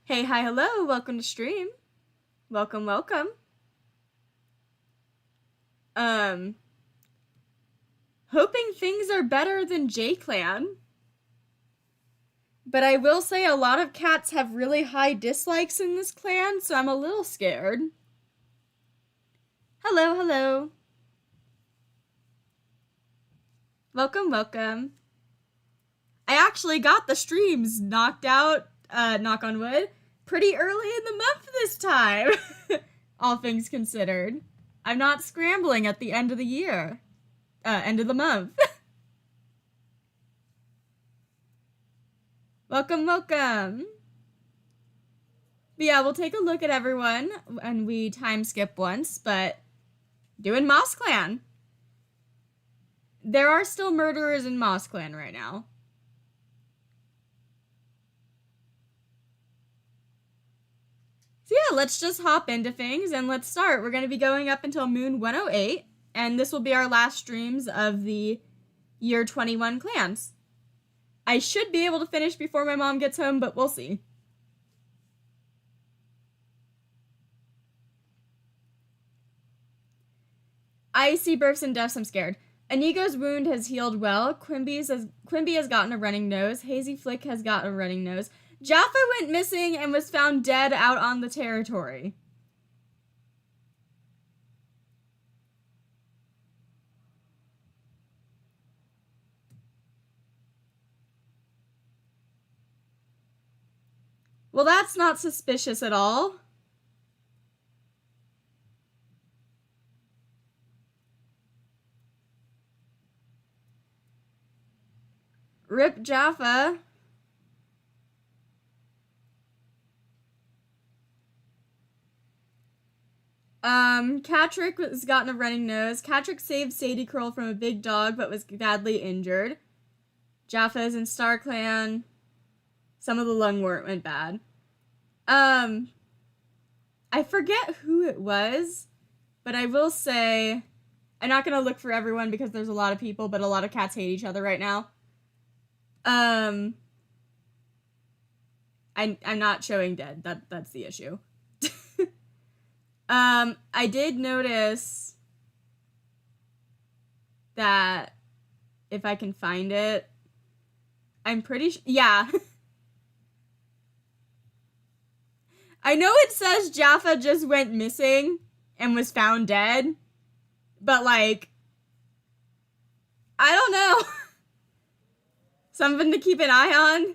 Hey, hi, hello, welcome to stream. Welcome, welcome. Um, Hoping things are better than J-Clan. But I will say a lot of cats have really high dislikes in this clan, so I'm a little scared. Hello, hello. Welcome, welcome. I actually got the streams knocked out, knock on wood, pretty early in the month this time. All things considered. I'm not scrambling at the end of the year. End of the month. Welcome, welcome. But yeah, we'll take a look at everyone, and we time skip once, but doing MossClan. There are still murderers in MossClan right now. So yeah, let's just hop into things and let's start. We're going to be going up until Moon 108, and this will be our last streams of the year 21 clans. I should be able to finish before my mom gets home, but we'll see. I see births and deaths, I'm scared. Inigo's wound has healed well. Quimby has gotten a running nose. Hazy Flick has gotten a running nose. Jaffa went missing and was found dead out on the territory. Well, that's not suspicious at all. Rip Jaffa. Catrick has gotten a running nose. Catrick saved Sadie Curl from a big dog, but was badly injured. Jaffa is in StarClan. Some of the lungwort went bad. I forget who it was, but I will say, I'm not gonna look for everyone because there's a lot of people, but a lot of cats hate each other right now. I'm not showing dead. That's the issue. I did notice that if I can find it, I'm pretty sure, yeah. I know it says Jaffa just went missing and was found dead, but like, I don't know. Something to keep an eye on.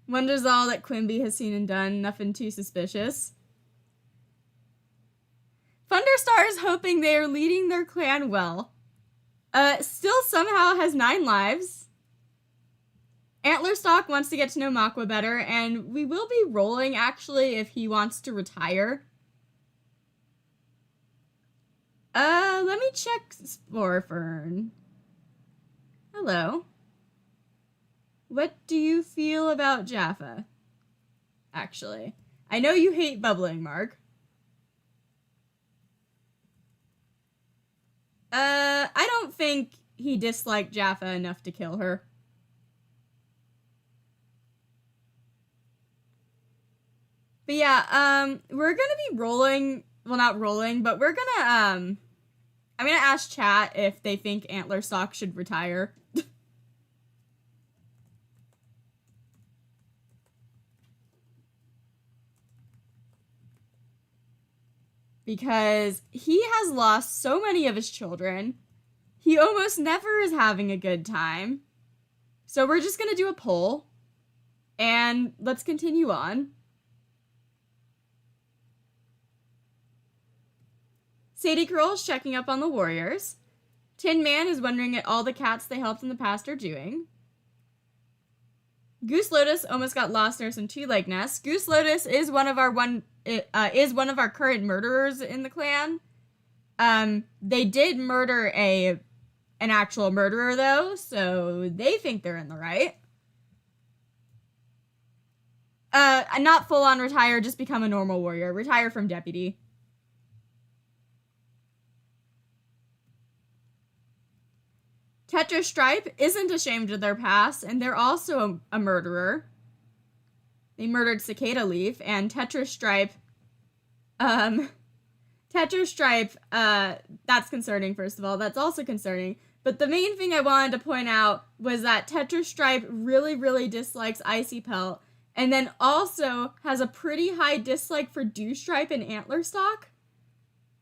Wonders all that Quimby has seen and done. Nothing too suspicious. Thunderstar is hoping they are leading their clan well. Still somehow has 9 lives. Antlerstock wants to get to know Makwa better, and we will be rolling, actually, if he wants to retire. Let me check Sporefern. Hello. What do you feel about Jaffa? Actually. I know you hate Bubbling, Mark. I don't think he disliked Jaffa enough to kill her. But yeah, we're gonna be rolling, well, not rolling, but we're gonna, I'm gonna ask chat if they think Antlerstock should retire. Because he has lost so many of his children. He almost never is having a good time. So we're just gonna do a poll. And let's continue on. Sadie Curl's checking up on the warriors. Tin Man is wondering at all the cats they helped in the past are doing. Goose Lotus almost got lost near some two-leg nests. Goose Lotus is one of our current murderers in the clan. They did murder an actual murderer though, so they think they're in the right. Not full on retire, just become a normal warrior. Retire from deputy. Tetrastripe isn't ashamed of their past, and they're also a murderer. They murdered Cicada Leaf, and Tetrastripe, that's concerning, first of all. That's also concerning. But the main thing I wanted to point out was that Tetrastripe really, really dislikes Icy Pelt, and then also has a pretty high dislike for Dewstripe and Antlerstock.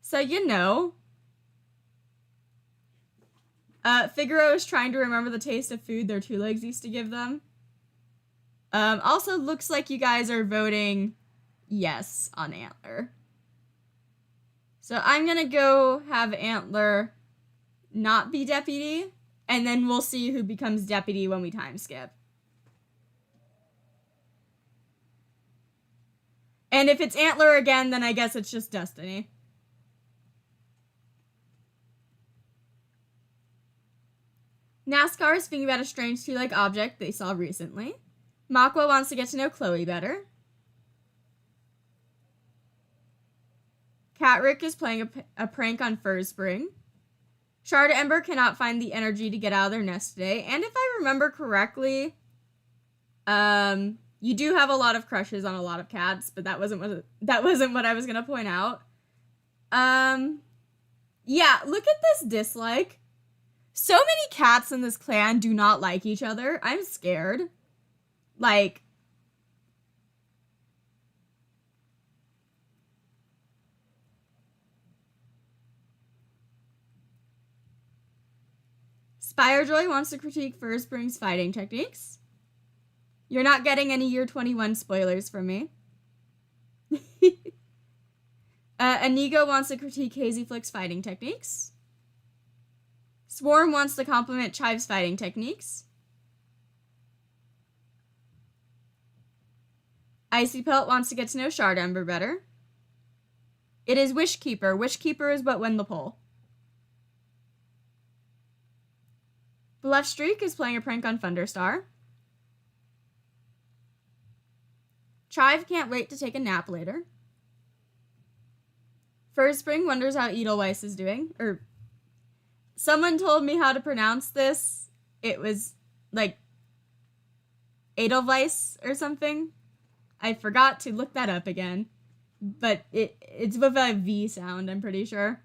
So, you know. Figaro is trying to remember the taste of food their two legs used to give them. Also looks like you guys are voting yes on Antler. So I'm gonna go have Antler not be deputy, and then we'll see who becomes deputy when we time skip. And if it's Antler again, then I guess it's just destiny. NASCAR is thinking about a strange two-leg object they saw recently. Makwa wants to get to know Chloe better. Catrick is playing a prank on Furspring. Shard Ember cannot find the energy to get out of their nest today. And if I remember correctly, you do have a lot of crushes on a lot of cats, but that wasn't what I was gonna point out. Yeah, look at this dislike. So many cats in this clan do not like each other. I'm scared. Like, Spirejoy wants to critique Furspring's fighting techniques. You're not getting any year 21 spoilers from me. Inigo wants to critique Hazy Flick's fighting techniques. Swarm wants to compliment Chive's fighting techniques. Icy Pelt wants to get to know Shard Ember better. It is Wishkeeper. Wishkeeper is what win the poll. The left streak is playing a prank on Thunderstar. Chive can't wait to take a nap later. Furspring wonders how Edelweiss is doing. Someone told me how to pronounce this. It was like Edelweiss or something. I forgot to look that up again. But it's with a V sound, I'm pretty sure.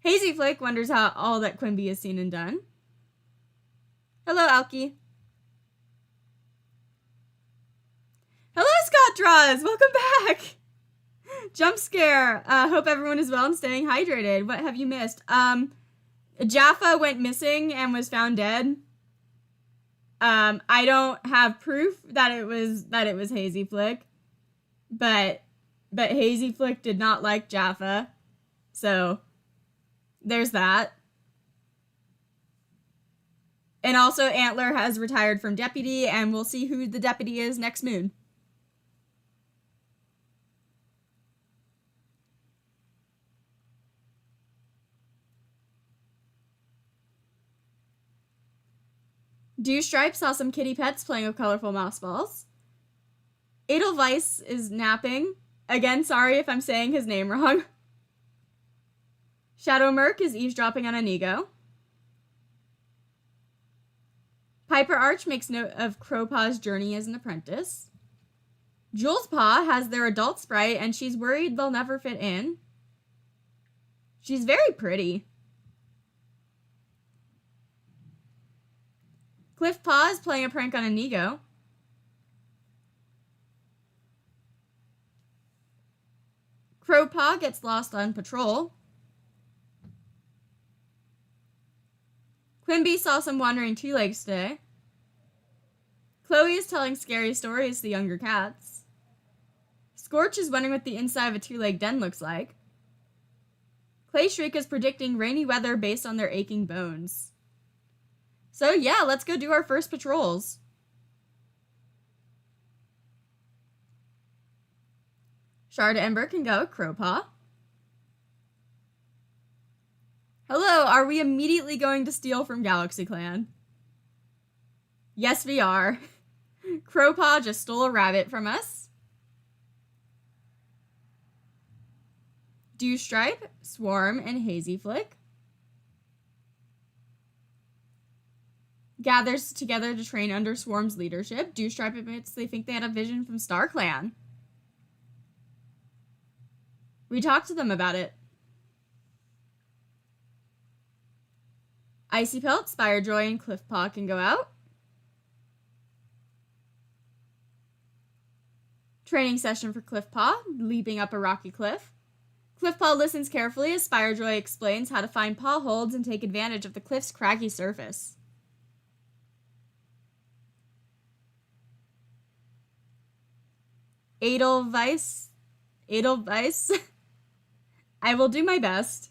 Hazy Flick wonders how all that Quimby has seen and done. Hello, Alki. Hello, Scott Draws! Welcome back! Jump scare. Hope everyone is well and staying hydrated. What have you missed? Jaffa went missing and was found dead. I don't have proof that it was Hazy Flick, but Hazy Flick did not like Jaffa, so there's that. And also, Antler has retired from deputy, and we'll see who the deputy is next moon. Dewstripe saw some kitty pets playing with colorful mouse balls. Edelweiss is napping. Again, sorry if I'm saying his name wrong. Shadow Merc is eavesdropping on Inigo. Piper Arch makes note of Crowpaw's journey as an apprentice. Jules Paw has their adult sprite, and she's worried they'll never fit in. She's very pretty. Cliff Paw is playing a prank on Inigo. Crowpaw gets lost on patrol. Quimby saw some wandering two-legs today. Chloe is telling scary stories to younger cats. Scorch is wondering what the inside of a two-leg den looks like. Clayshriek is predicting rainy weather based on their aching bones. So yeah, let's go do our first patrols. Shard Ember can go with Crowpaw. Hello, are we immediately going to steal from Galaxy Clan? Yes, we are. Crowpaw just stole a rabbit from us. Dewstripe, Swarm, and Hazy Flick. gathers together to train under Swarm's leadership. Dewstripe admits they think they had a vision from StarClan. We talked to them about it. Icy Pelt, Spirejoy, and Cliffpaw can go out. Training session for Cliffpaw, leaping up a rocky cliff. Cliffpaw listens carefully as Spirejoy explains how to find paw holds and take advantage of the cliff's craggy surface. Edelweiss. I will do my best.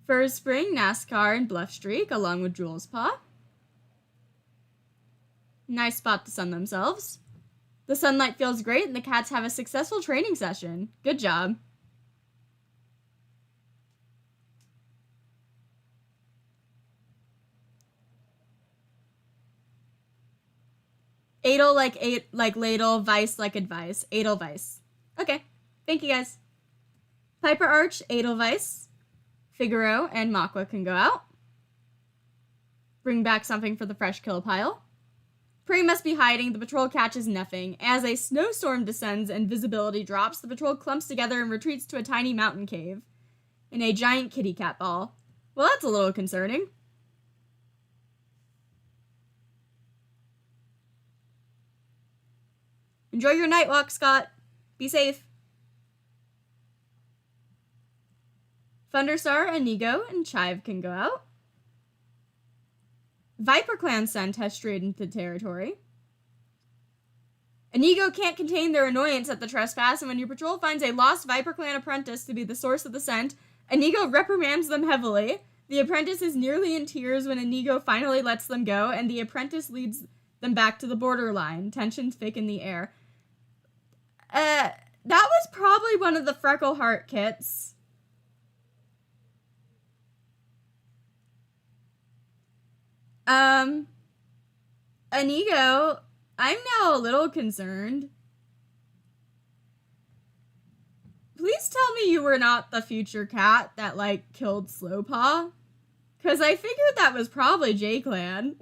Furze Spring, NASCAR, and Bluff Streak, along with Jules Paw. Nice spot to sun themselves. The sunlight feels great, and the cats have a successful training session. Good job. Adel like ladle, vice like advice. Edelweiss. Okay. Thank you, guys. Piper Arch, Edelweiss, Figaro, and Makwa can go out. Bring back something for the fresh kill pile. Prey must be hiding. The patrol catches nothing. As a snowstorm descends and visibility drops, the patrol clumps together and retreats to a tiny mountain cave in a giant kitty cat ball. Well, that's a little concerning. Enjoy your night walk, Scott. Be safe. Thunderstar, Inigo, and Chive can go out. Viper Clan scent has strayed into territory. Inigo can't contain their annoyance at the trespass, and when your patrol finds a lost Viper Clan apprentice to be the source of the scent, Inigo reprimands them heavily. The apprentice is nearly in tears when Inigo finally lets them go, and the apprentice leads them back to the borderline. Tension thick in the air. That was probably one of the Freckle Heart kits. Inigo, I'm now a little concerned. Please tell me you were not the future cat that, killed Slowpaw. Because I figured that was probably J-Clan.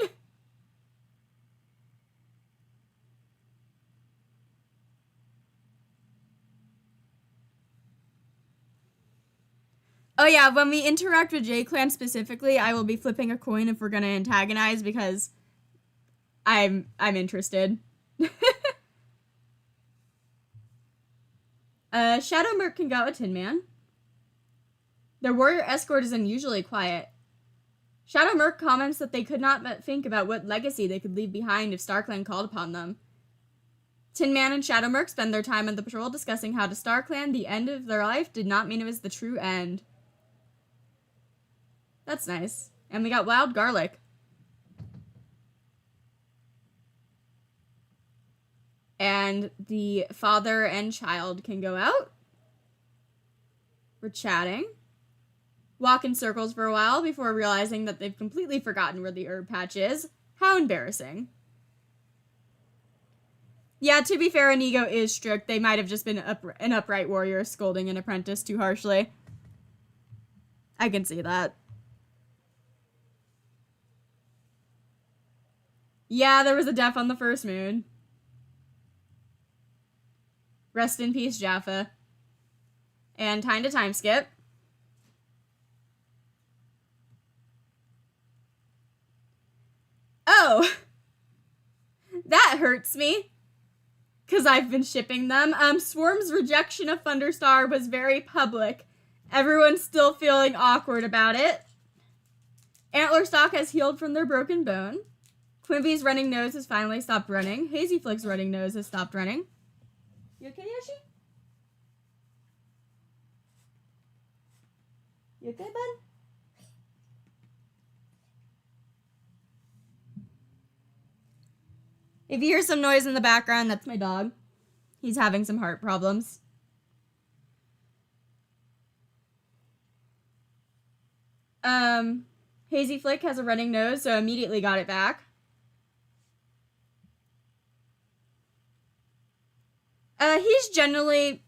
Oh yeah, when we interact with J-Clan specifically, I will be flipping a coin if we're gonna antagonize because I'm interested. Shadow Merc can go with Tin Man. Their warrior escort is unusually quiet. Shadow Merc comments that they could not but think about what legacy they could leave behind if StarClan called upon them. Tin Man and Shadow Merc spend their time on the patrol discussing how to StarClan the end of their life did not mean it was the true end. That's nice. And we got Wild Garlic. And the father and child can go out. We're chatting. Walk in circles for a while before realizing that they've completely forgotten where the herb patch is. How embarrassing. Yeah, to be fair, Inigo is strict. They might have just been an upright warrior scolding an apprentice too harshly. I can see that. Yeah, there was a death on the first moon. Rest in peace, Jaffa. And time to time skip. Oh! That hurts me. Because I've been shipping them. Swarm's rejection of Thunderstar was very public. Everyone's still feeling awkward about it. Antlerstock has healed from their broken bone. Quimby's running nose has finally stopped running. Hazy Flick's running nose has stopped running. You okay, Yoshi? You okay, bud? If you hear some noise in the background, that's my dog. He's having some heart problems. Hazy Flick has a running nose, so immediately got it back. He's generally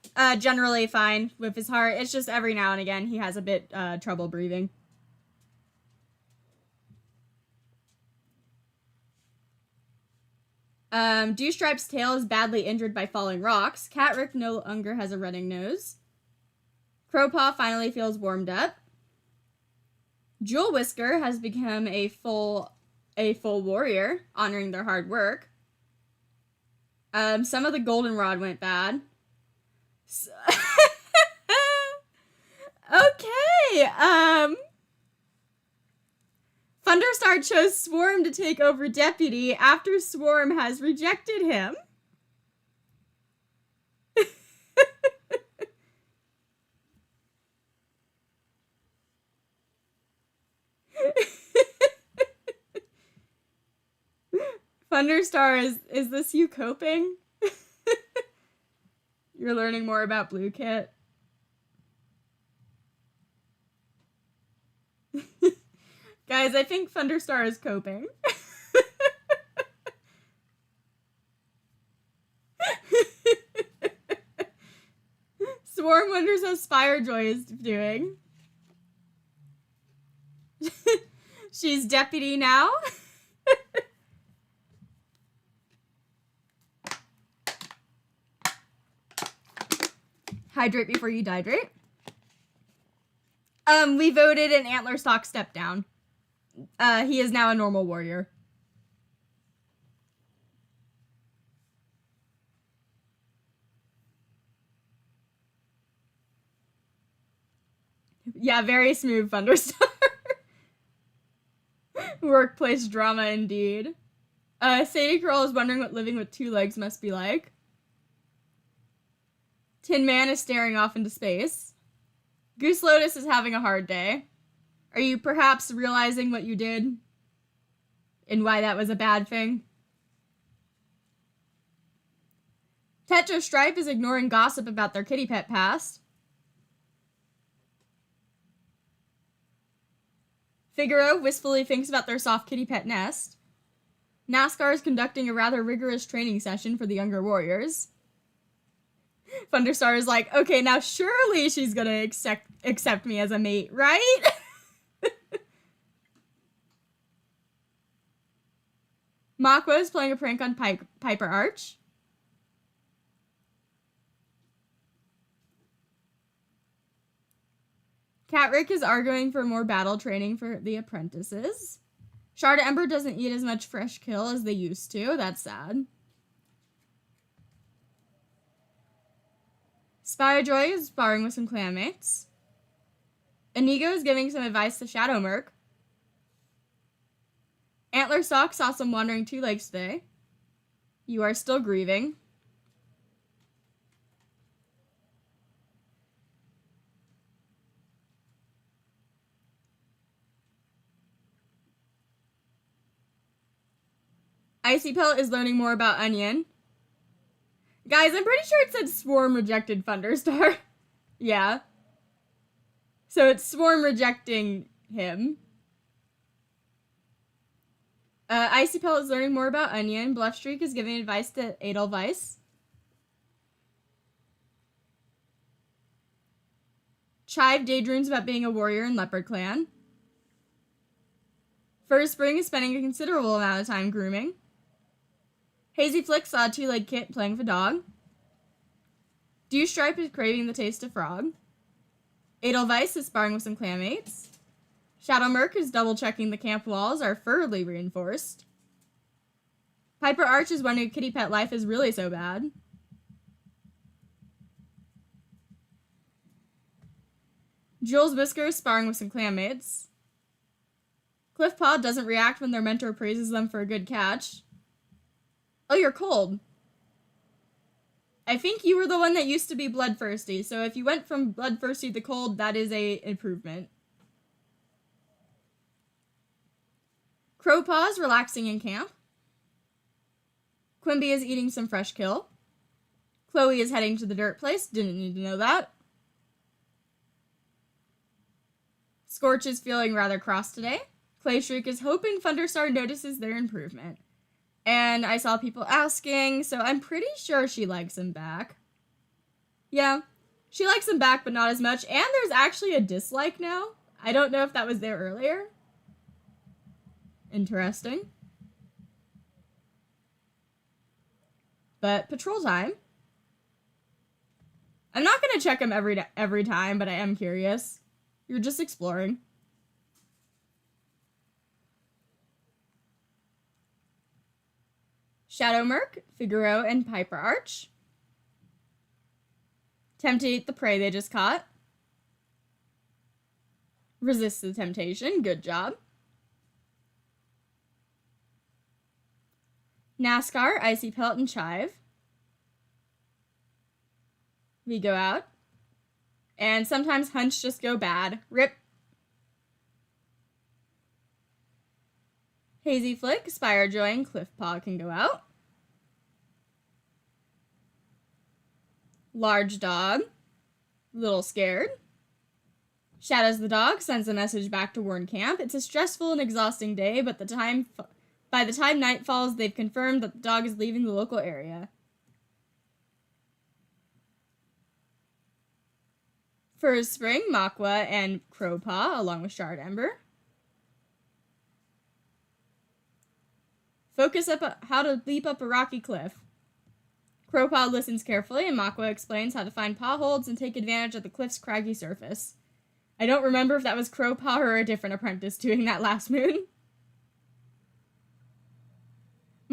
fine with his heart. It's just every now and again he has a bit trouble breathing. Dewstripe's tail is badly injured by falling rocks. Catrick no longer has a running nose. Crowpaw finally feels warmed up. Jewel Whisker has become a full warrior, honoring their hard work. Some of the goldenrod went bad. So okay, Thunderstar chose Swarm to take over Deputy after Swarm has rejected him. Thunderstar, is this you coping? You're learning more about Blue Kit. Guys, I think Thunderstar is coping. Swarm wonders how Spirejoy is doing. She's Deputy now. Hydrate before you dehydrate. We voted an Antlerstock step down. He is now a normal warrior. Yeah, very smooth, Thunderstar. Workplace drama indeed. Sadie Curl is wondering what living with two legs must be like. Tin Man is staring off into space. Goose Lotus is having a hard day. Are you perhaps realizing what you did? And why that was a bad thing? Tetra Stripe is ignoring gossip about their kitty pet past. Figaro wistfully thinks about their soft kitty pet nest. NASCAR is conducting a rather rigorous training session for the younger warriors. Thunderstar is like, okay, now surely she's gonna accept me as a mate, right? Makwa is playing a prank on Piper Arch. Catrick is arguing for more battle training for the apprentices. Shard Ember doesn't eat as much fresh kill as they used to. That's sad. Spirejoy is sparring with some clanmates. Inigo is giving some advice to Shadowmerc. Antlerstock saw some wandering two legs today. You are still grieving. Icy Pelt is learning more about Onion. Guys, I'm pretty sure it said Swarm rejected Thunderstar. Yeah. So it's Swarm rejecting him. Icy Pelt is learning more about Onion. Bluffstreak is giving advice to Edelweiss. Chive daydreams about being a warrior in Leopard Clan. First Spring is spending a considerable amount of time grooming. Hazy Flick saw a two-legged kit playing with a dog. Dewstripe is craving the taste of frog. Edelweiss is sparring with some clanmates. Shadowmerc is double-checking the camp walls are thoroughly reinforced. Piper Arch is wondering if kitty pet life is really so bad. Jules Whisker is sparring with some clanmates. Cliffpaw doesn't react when their mentor praises them for a good catch. Oh, you're cold. I think you were the one that used to be bloodthirsty, so if you went from bloodthirsty to cold, that is a improvement. Crowpaw is relaxing in camp. Quimby is eating some fresh kill. Chloe is heading to the dirt place. Didn't need to know that. Scorch is feeling rather cross today. Clayshriek is hoping Thunderstar notices their improvement. And I saw people asking, so I'm pretty sure she likes him back. Yeah. She likes him back, but not as much. And there's actually a dislike now. I don't know if that was there earlier. Interesting. But patrol time. I'm not going to check him every time, but I am curious. You're just exploring. Shadow Merc, Figaro, and Piper Arch. Tempt to eat the prey they just caught. Resist the temptation. Good job. NASCAR, Icy Pelt, and Chive. We go out. And sometimes hunts just go bad. Rip. Hazy Flick, Spire Joy, and Cliff Paw can go out. Large Dog. Little Scared. Shadows the Dog sends a message back to Warren Camp. It's a stressful and exhausting day, but by the time night falls, they've confirmed that the dog is leaving the local area. Furs Spring, Makwa, and Crowpaw, along with Shard Ember. Focus up how to leap up a rocky cliff. Crowpaw listens carefully, and Makwa explains how to find paw holds and take advantage of the cliff's craggy surface. I don't remember if that was Crowpaw or a different apprentice doing that last moon.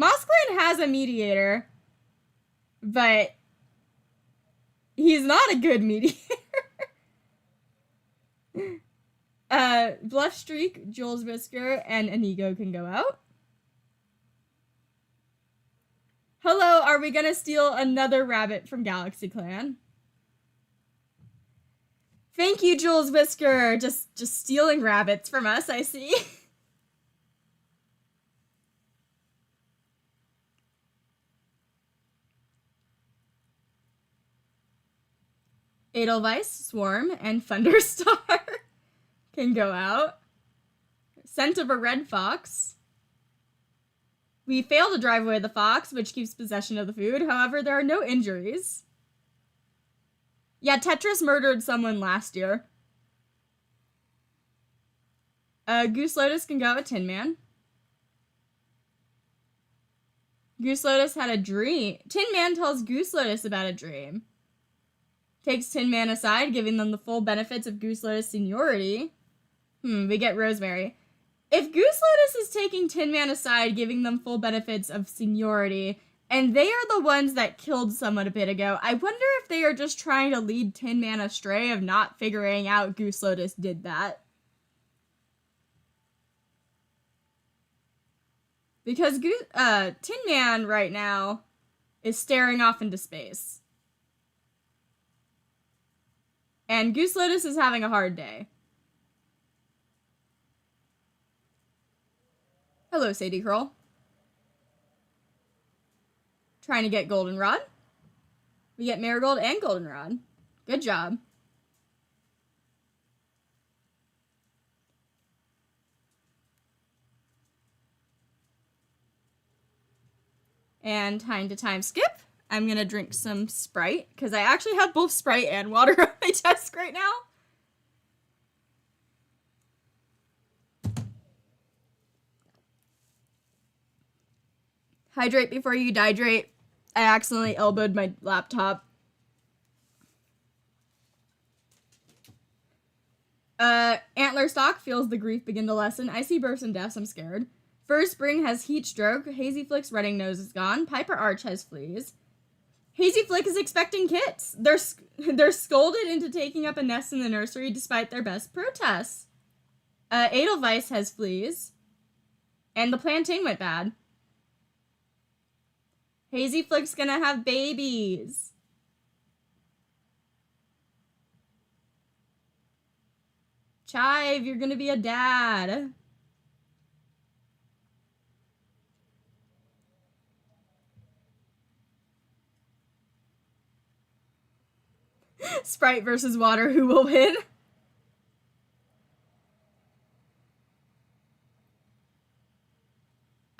MossClan has a mediator, but he's not a good mediator. Bluff Streak, Jules Whisker, and Inigo can go out. Hello, are we gonna steal another rabbit from Galaxy Clan? Thank you, Jules Whisker. Just stealing rabbits from us, I see. Edelweiss, Swarm, and Thunderstar can go out. Scent of a Red Fox. We fail to drive away the fox, which keeps possession of the food. However, there are no injuries. Yeah, Tetris murdered someone last year. Goose Lotus can go out with Tin Man. Goose Lotus had a dream. Tin Man tells Goose Lotus about a dream. Takes Tin Man aside, giving them the full benefits of Goose Lotus seniority. We get Rosemary. If Goose Lotus is taking Tin Man aside, giving them full benefits of seniority, and they are the ones that killed someone a bit ago, I wonder if they are just trying to lead Tin Man astray of not figuring out Goose Lotus did that. Because Tin Man right now is staring off into space. And Goose Lotus is having a hard day. Hello, Sadie Curl. Trying to get Goldenrod. We get Marigold and Goldenrod. Good job. And time to time skip. I'm gonna drink some Sprite, because I actually have both Sprite and water on my desk right now. Hydrate before you dehydrate. I accidentally elbowed my laptop. Antler Stock feels the grief begin to lessen. I see births and deaths, I'm scared. First Spring has heat stroke. Hazy Flick's running nose is gone. Piper Arch has fleas. Hazy Flick is expecting kits. They're scolded into taking up a nest in the nursery despite their best protests. Edelweiss has fleas. And the plantain went bad. Hazy Flick's gonna have babies. Chive, you're gonna be a dad. Sprite versus water, who will win?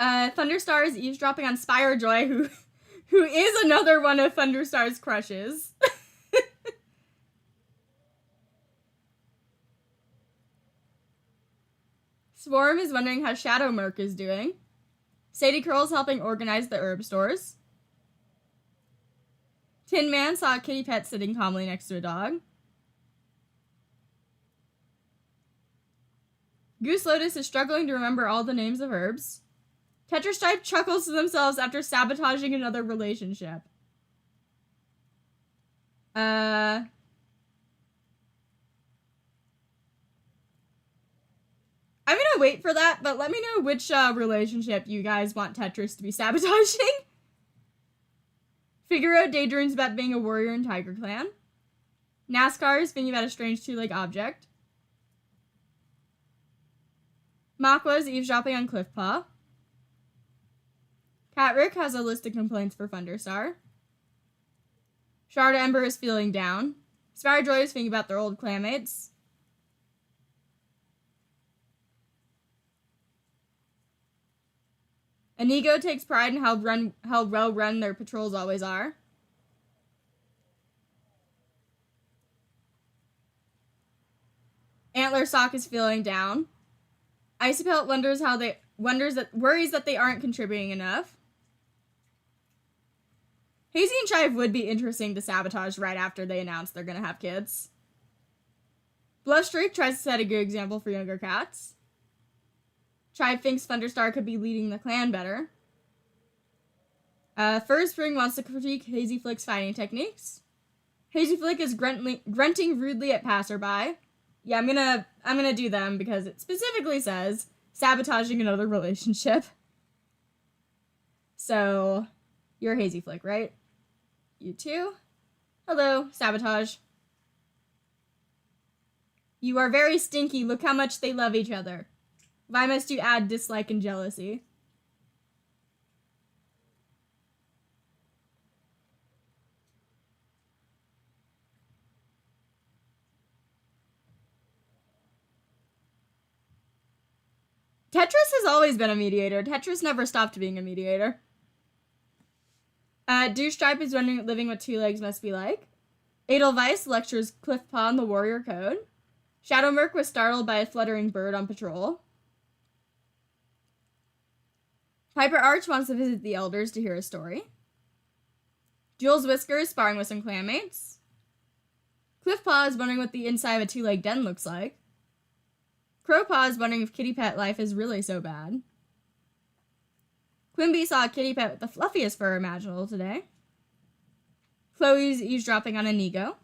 Thunderstar is eavesdropping on Spire Joy, who is another one of Thunderstar's crushes. Swarm is wondering how Shadow Merc is doing. Sadie Curl's helping organize the herb stores. Tin Man saw a kitty pet sitting calmly next to a dog. Goose Lotus is struggling to remember all the names of herbs. Tetrastripe chuckles to themselves after sabotaging another relationship. I'm gonna wait for that, but let me know which relationship you guys want Tetris to be sabotaging. Figaro daydreams about being a warrior in Tiger Clan. NASCAR is thinking about a strange two-leg object. Makwa is eavesdropping on Cliffpaw. Catrick has a list of complaints for Thunderstar. Sharda Ember is feeling down. Spire Joy is thinking about their old clanmates. Inigo takes pride in how well run their patrols always are. Antler Sock is feeling down. Icy Pelt worries that they aren't contributing enough. Hazy and Chive would be interesting to sabotage right after they announce they're gonna have kids. Blushstreak tries to set a good example for younger cats. Chive thinks Thunderstar could be leading the clan better. First Spring wants to critique Hazy Flick's fighting techniques. Hazy Flick is grunting rudely at passerby. Yeah, I'm gonna do them because it specifically says sabotaging another relationship. So, you're Hazy Flick, right? You too? Hello, sabotage. You are very stinky. Look how much they love each other. Why must you add dislike and jealousy? Tetris has always been a mediator. Tetris never stopped being a mediator. Douchestripe is wondering what living with two legs must be like. Edelweiss lectures Cliffpaw on the warrior code. Shadow Merc was startled by a fluttering bird on patrol. Piper Arch wants to visit the elders to hear a story. Jules Whisker is sparring with some clanmates. Cliffpaw is wondering what the inside of a two-legged den looks like. Crowpaw is wondering if kitty pet life is really so bad. Quimby saw a kitty pet with the fluffiest fur imaginable today. Chloe's eavesdropping on Inigo.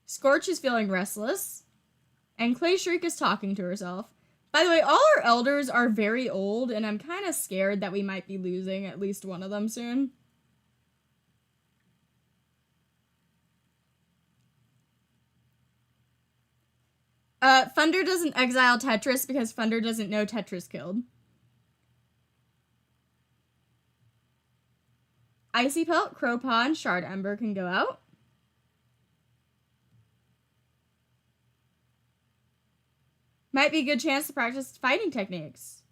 Scorch is feeling restless. And Clay Shriek is talking to herself. By the way, all our elders are very old, and I'm kind of scared that we might be losing at least one of them soon. Thunder doesn't exile Tetris because Thunder doesn't know Tetris killed. Icy Pelt, Crowpaw, and Shard Ember can go out. Might be a good chance to practice fighting techniques.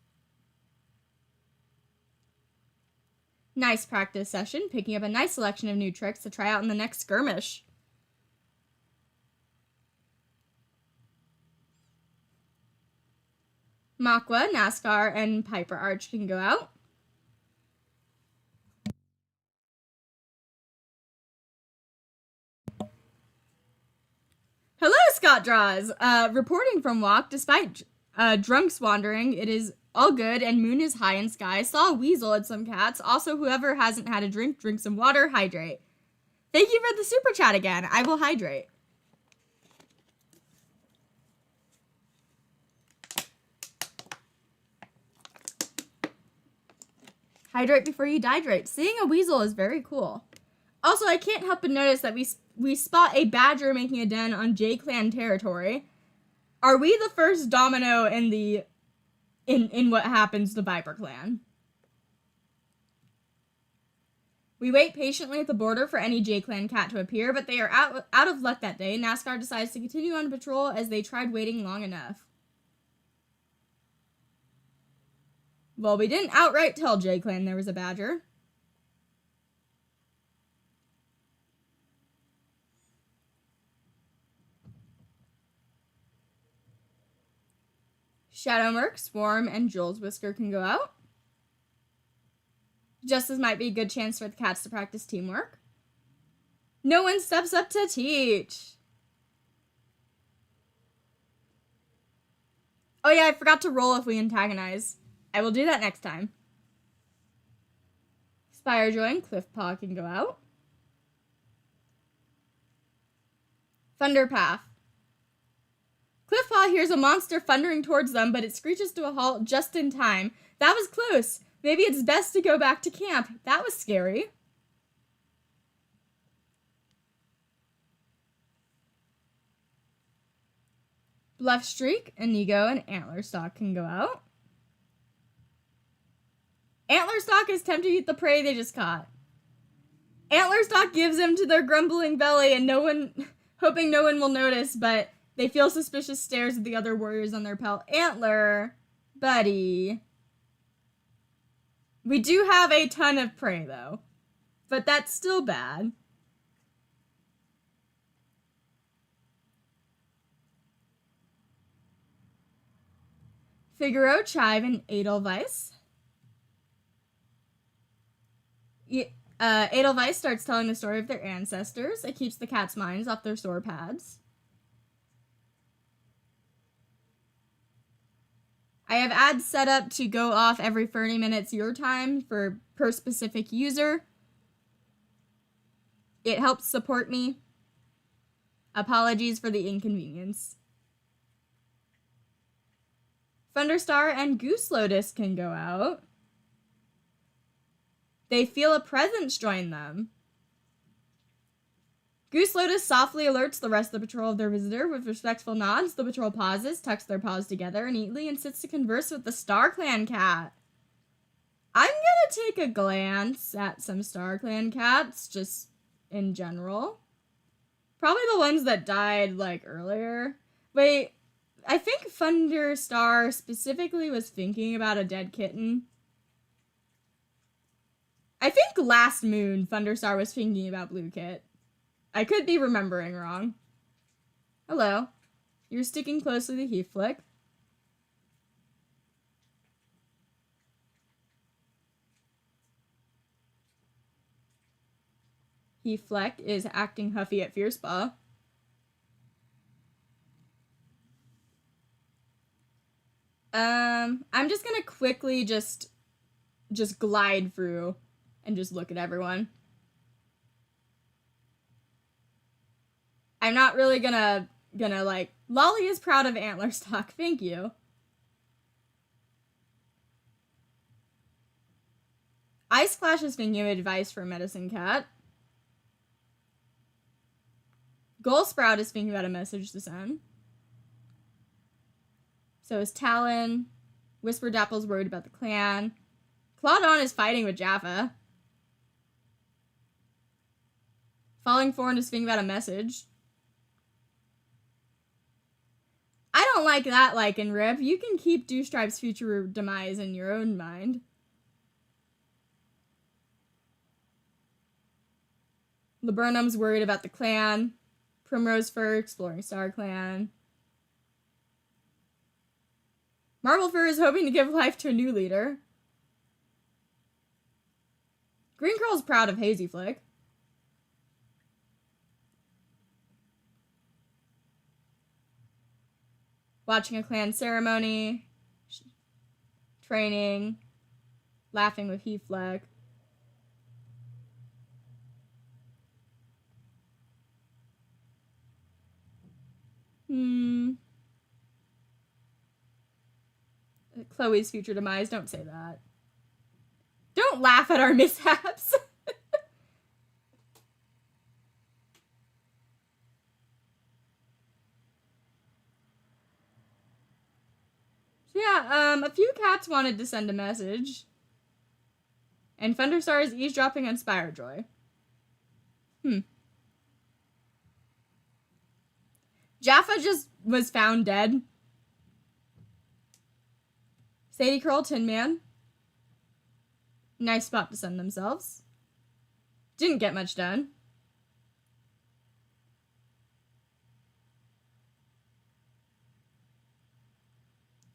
Nice practice session, picking up a nice selection of new tricks to try out in the next skirmish. Makwa, NASCAR, and Piper Arch can go out. Hello, Scott Draws! Reporting from Walk, despite drunks wandering, it is all good and moon is high in sky. Saw a weasel and some cats. Also, whoever hasn't had a drink, drink some water, hydrate. Thank you for the super chat again. I will hydrate. Hydrate before you dehydrate. Seeing a weasel is very cool. Also, I can't help but notice that we spot a badger making a den on J-Clan territory. Are we the first domino in what happens to Viper Clan? We wait patiently at the border for any J-Clan cat to appear, but they are out of luck that day. NASCAR decides to continue on patrol as they tried waiting long enough. Well, we didn't outright tell J-Clan there was a badger. Shadowmurk, Swarm, and Jules Whisker can go out. Justice might be a good chance for the cats to practice teamwork. No one steps up to teach. Oh yeah, I forgot to roll if we antagonize. I will do that next time. Spirejoy and Cliffpaw can go out. Thunderpath. Cliffpaw hears a monster thundering towards them, but it screeches to a halt just in time. That was close. Maybe it's best to go back to camp. That was scary. Bluffstreak, Inigo, and Antlerstock can go out. Antlerstock is tempted to eat the prey they just caught. Antlerstock gives them to their grumbling belly and hoping no one will notice, but they feel suspicious stares of the other warriors on their pal. Antler, buddy. We do have a ton of prey, though. But that's still bad. Figaro, Chive, and Edelweiss. Edelweiss starts telling the story of their ancestors. It keeps the cats' minds off their sore pads. I have ads set up to go off every 30 minutes your time per specific user. It helps support me. Apologies for the inconvenience. Thunderstar and Goose Lotus can go out. They feel a presence join them. Goose Lotus softly alerts the rest of the patrol of their visitor. With respectful nods, the patrol pauses, tucks their paws together neatly, and sits to converse with the StarClan cat. I'm gonna take a glance at some StarClan cats, just in general. Probably the ones that died, like, earlier. Wait, I think Thunderstar specifically was thinking about a dead kitten. I think last moon, Thunderstar was thinking about Blue Kit. I could be remembering wrong. Hello. You're sticking closely to Heathflick. Heathfleck is acting huffy at Fiercepaw. I'm just gonna quickly just glide through and just look at everyone. I'm not really gonna like, Lolly is proud of Antlerstock, thank you. Ice Flash is thinking of advice for a medicine cat. Goldsprout is thinking about a message to send. So is Talon. Whisper Dapple's worried about the clan. Claudon is fighting with Jaffa. Falling Thorn is thinking about a message. I don't like that, Lycanrip. You can keep Dewstripe's future demise in your own mind. Laburnum's worried about the clan. Primrose Fur exploring StarClan. Marble Fur is hoping to give life to a new leader. Green Curl's proud of Hazy Flick. Watching a clan ceremony. Training. Laughing with Heathfleck. Chloe's future demise, don't say that. Don't laugh at our mishaps. So yeah, a few cats wanted to send a message. And Thunderstar is eavesdropping on Spirejoy. Jaffa just was found dead. Sadie Curl, Tin Man. Nice spot to send themselves. Didn't get much done.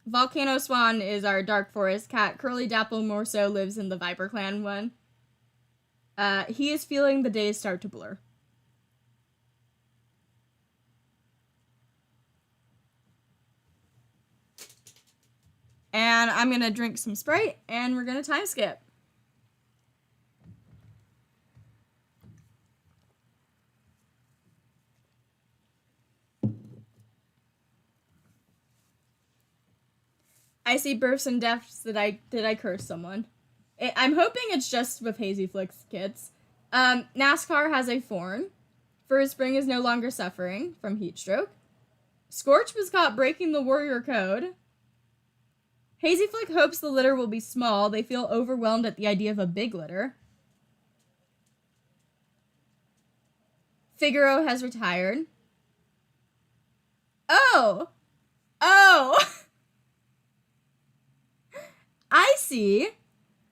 Volcano Swan is our Dark Forest cat. Curly Dapple more so lives in the Viper Clan one. He is feeling the days start to blur. And I'm gonna drink some Sprite, and we're gonna time skip. I see births and deaths. Did I curse someone? I'm hoping it's just with Hazy Flick's kids. NASCAR has a form. Fur Spring is no longer suffering from heat stroke. Scorch was caught breaking the warrior code. Hazy Flick hopes the litter will be small. They feel overwhelmed at the idea of a big litter. Figaro has retired. Oh! I see.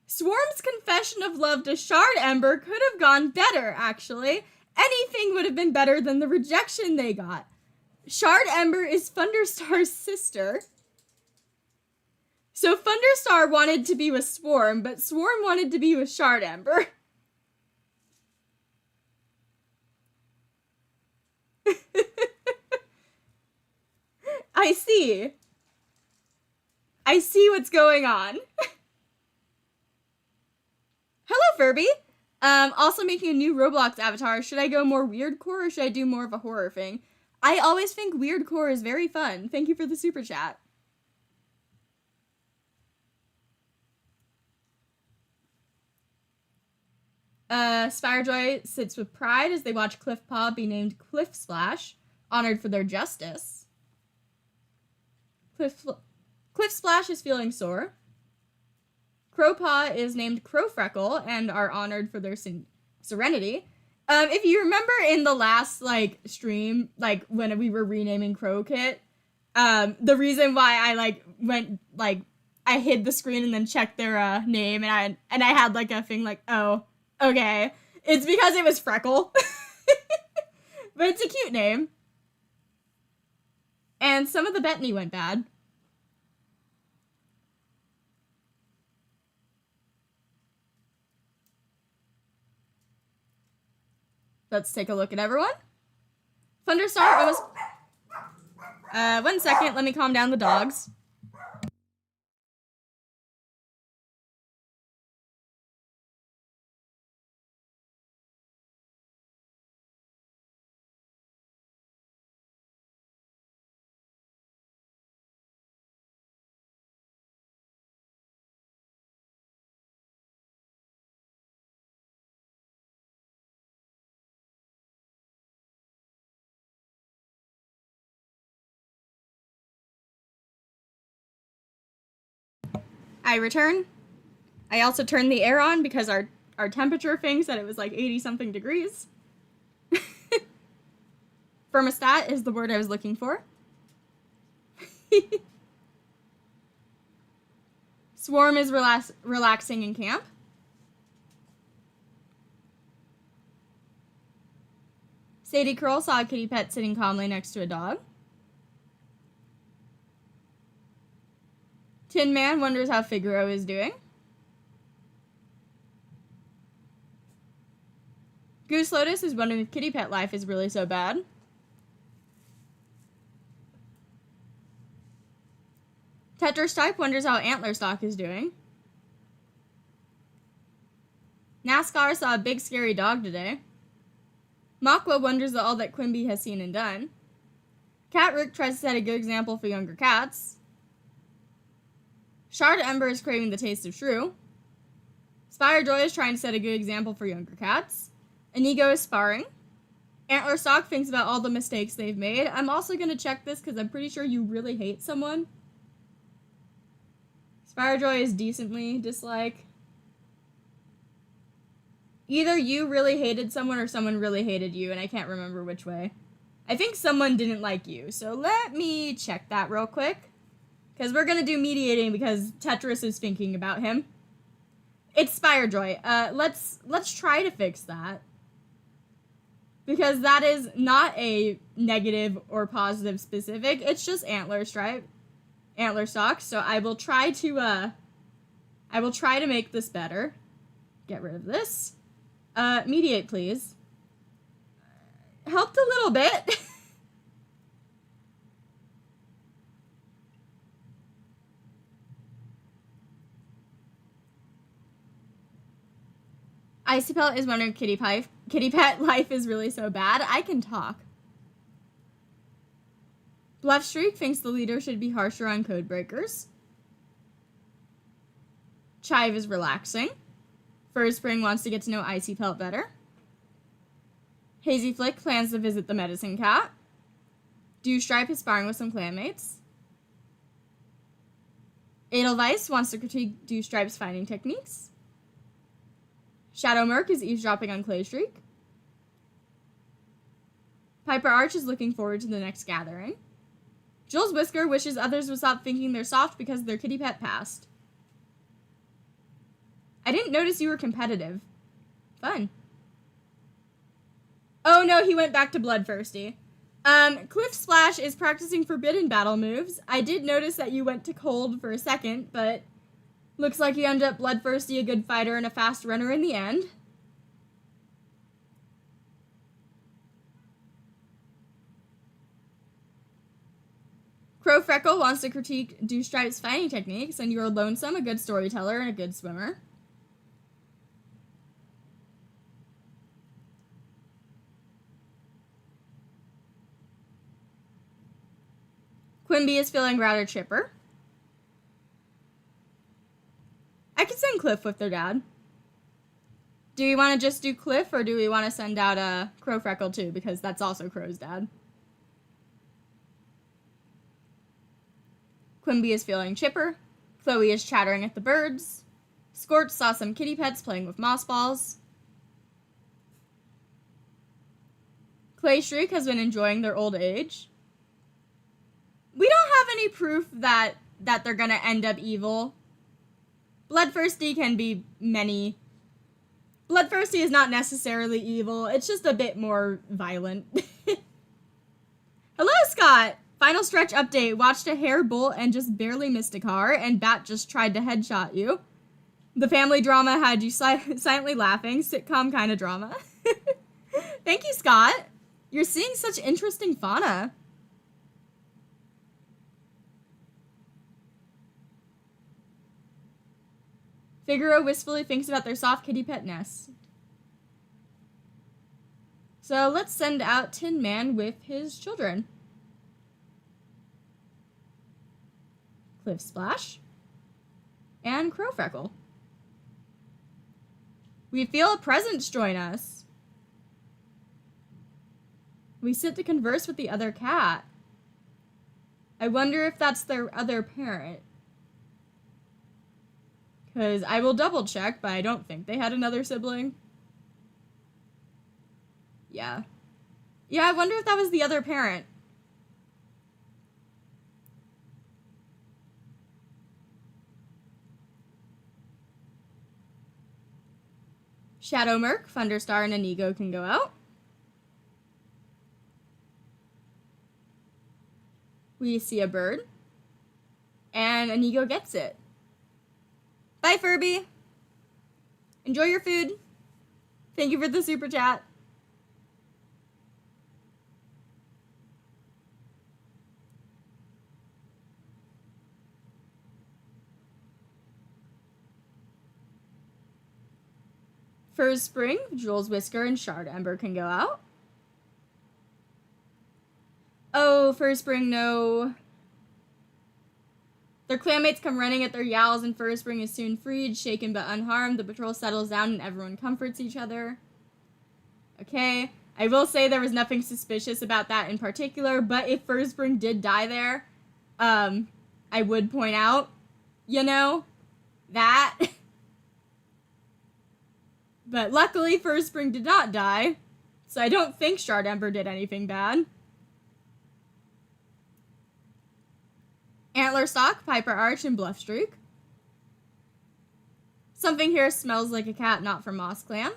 Swarm's confession of love to Shard Ember could have gone better, actually. Anything would have been better than the rejection they got. Shard Ember is Thunderstar's sister. So Thunderstar wanted to be with Swarm, but Swarm wanted to be with Shard Ember. I see. I see what's going on. Hello, Furby. Also making a new Roblox avatar. Should I go more weirdcore or should I do more of a horror thing? I always think weirdcore is very fun. Thank you for the super chat. Spirejoy sits with pride as they watch Cliff Paw be named Cliff Splash, honored for their justice. Cliff Splash is feeling sore. Crowpaw is named Crow Freckle and are honored for their serenity. If you remember in the last, stream, when we were renaming Crow Kit, the reason why I, I hid the screen and then checked their, name, and I had, a thing oh, okay. It's because it was Freckle. But it's a cute name. And some of the Bethany went bad. Let's take a look at everyone. Thunderstar almost... 1 second, let me calm down the dogs. I return. I also turned the air on because our temperature thing said it was 80-something degrees. Thermostat is the word I was looking for. Swarm is relaxing in camp. Sadie Curl saw a kitty pet sitting calmly next to a dog. Tin Man wonders how Figaro is doing. Goose Lotus is wondering if kitty pet life is really so bad. Tetra Stipe wonders how Antler Stock is doing. NASCAR saw a big scary dog today. Makwa wonders all that Quimby has seen and done. Cat Rook tries to set a good example for younger cats. Shard Ember is craving the taste of shrew. Spire Joy is trying to set a good example for younger cats. Inigo is sparring. Antler Stock thinks about all the mistakes they've made. I'm also going to check this because I'm pretty sure you really hate someone. Spire Joy is decently dislike. Either you really hated someone or someone really hated you, and I can't remember which way. I think someone didn't like you, so let me check that real quick. Because we're going to do mediating because Tetris is thinking about him. It's Spirejoy. Let's try to fix that. Because that is not a negative or positive specific. It's just Antler Stripe. antler stalk, so I will try to make this better. Get rid of this. Mediate, please. Helped a little bit. Icy Pelt is wondering kitty pet life is really so bad. I can talk. Bluff Streak thinks the leader should be harsher on code breakers. Chive is relaxing. Fur Spring wants to get to know Icy Pelt better. Hazy Flick plans to visit the medicine cat. Dew Stripe is sparring with some clanmates. Edelweiss wants to critique Dew Stripe's fighting techniques. Shadow Merc is eavesdropping on Clay Streak. Piper Arch is looking forward to the next gathering. Jules Whisker wishes others would stop thinking they're soft because their kitty pet passed. I didn't notice you were competitive. Fun. Oh no, he went back to Bloodthirsty. Cliff Splash is practicing forbidden battle moves. I did notice that you went to cold for a second, but looks like you ended up Bloodthirsty, a good fighter, and a fast runner in the end. Crow Freckle wants to critique Dew Stripe's fighting techniques, and you're lonesome, a good storyteller, and a good swimmer. Quimby is feeling rather chipper. I could send Cliff with their dad. Do we want to just do Cliff, or do we want to send out Crow Freckle too? Because that's also Crow's dad. Quimby is feeling chipper. Chloe is chattering at the birds. Scorch saw some kitty pets playing with moss balls. Clay Shriek has been enjoying their old age. We don't have any proof that they're gonna end up evil. Bloodthirsty can be many. Bloodthirsty is not necessarily evil. It's just a bit more violent. Hello, Scott! Final stretch update. Watched a hare bolt and just barely missed a car, and Bat just tried to headshot you. The family drama had you silently laughing. Sitcom kind of drama. Thank you, Scott. You're seeing such interesting fauna. Figaro wistfully thinks about their soft kitty pet nest. So let's send out Tin Man with his children. Cliff Splash. And Crow Freckle. We feel a presence join us. We sit to converse with the other cat. I wonder if that's their other parent. Because I will double check, but I don't think they had another sibling. Yeah. Yeah, I wonder if that was the other parent. Shadow Merc, Thunderstar, and Inigo can go out. We see a bird. And Inigo gets it. Bye, Furby. Enjoy your food. Thank you for the super chat. Fur's Spring, Jules Whisker, and Shard Ember can go out. Oh, Fur Spring, no. Their clanmates come running at their yowls, and Fur Spring is soon freed, shaken but unharmed. The patrol settles down, and everyone comforts each other. Okay, I will say there was nothing suspicious about that in particular, but if Fur Spring did die there, I would point out, you know, that. But luckily, Fur Spring did not die, so I don't think Shard Ember did anything bad. Antler Stalk, Piper Arch, and Bluff Streak. Something here smells like a cat not from MossClan.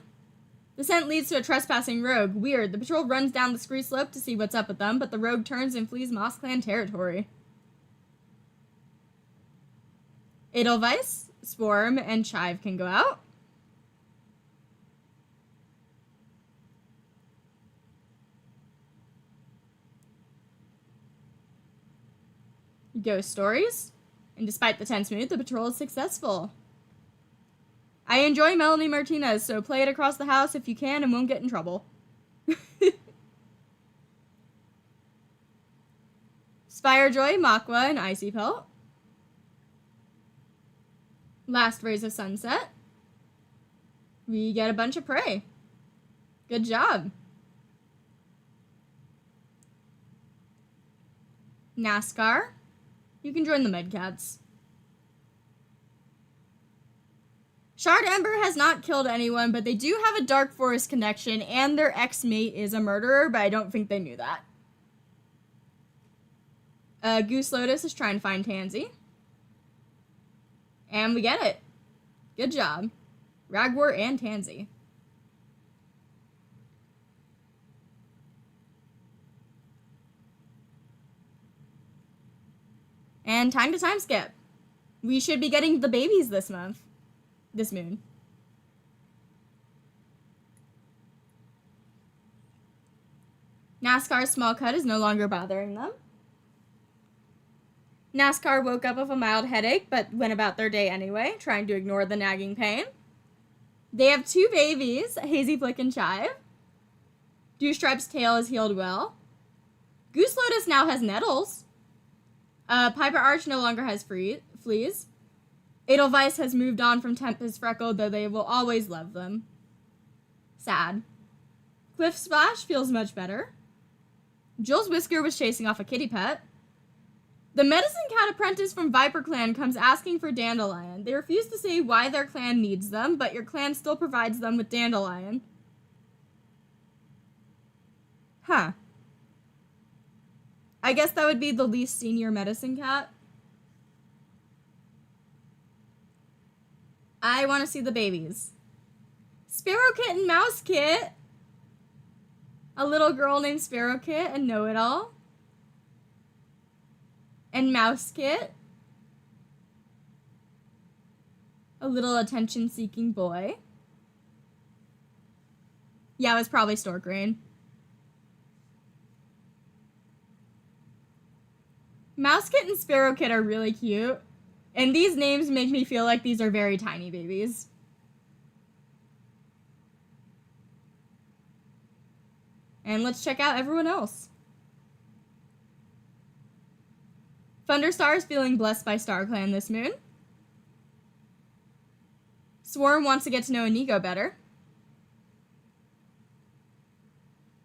The scent leads to a trespassing rogue. Weird. The patrol runs down the scree slope to see what's up with them, but the rogue turns and flees MossClan territory. Hello, Scott. Final stretch update. Watched a hare bolt and just barely missed a car, and Bat just tried to headshot you. The family drama had you silently laughing. Sitcom kind of drama. Edelweiss, Swarm, and Chive can go out. Ghost Stories. And despite the tense mood, the patrol is successful. I enjoy Melanie Martinez, so play it across the house if you can and won't get in trouble. Spirejoy, Makwa, and Icy Pelt. Last Rays of Sunset. We get a bunch of prey. Good job. NASCAR. You can join the Medcats. Shard Ember has not killed anyone, but they do have a Dark Forest connection, and their ex-mate is a murderer, but I don't think they knew that. Goose Lotus is trying to find Tansy. And we get it. Good job. Ragwort and Tansy. And time to time skip. We should be getting the babies this month. This moon. NASCAR's small cut is no longer bothering them. NASCAR woke up with a mild headache, but went about their day anyway, trying to ignore the nagging pain. They have 2 babies, Hazy Flick and Chive. Dewstripe's tail is healed well. Goose Lotus now has nettles. Piper Arch no longer has fleas. Edelweiss has moved on from Tempest Freckle, though they will always love them. Sad. Cliff Splash feels much better. Jules Whisker was chasing off a kitty pet. The Medicine Cat apprentice from Viper Clan comes asking for Dandelion. They refuse to say why their clan needs them, but your clan still provides them with Dandelion. Huh. I guess that would be the least senior Medicine Cat. I want to see the babies. Sparrow Kit and Mouse Kit. A little girl named Sparrow Kit and Know-It-All. And Mouse Kit. A little attention-seeking boy. Yeah, it was probably Stork Rain. Mouse Kit and Sparrow Kit are really cute. And these names make me feel like these are very tiny babies. And let's check out everyone else. Thunderstar is feeling blessed by StarClan this moon. Swarm wants to get to know Inigo better.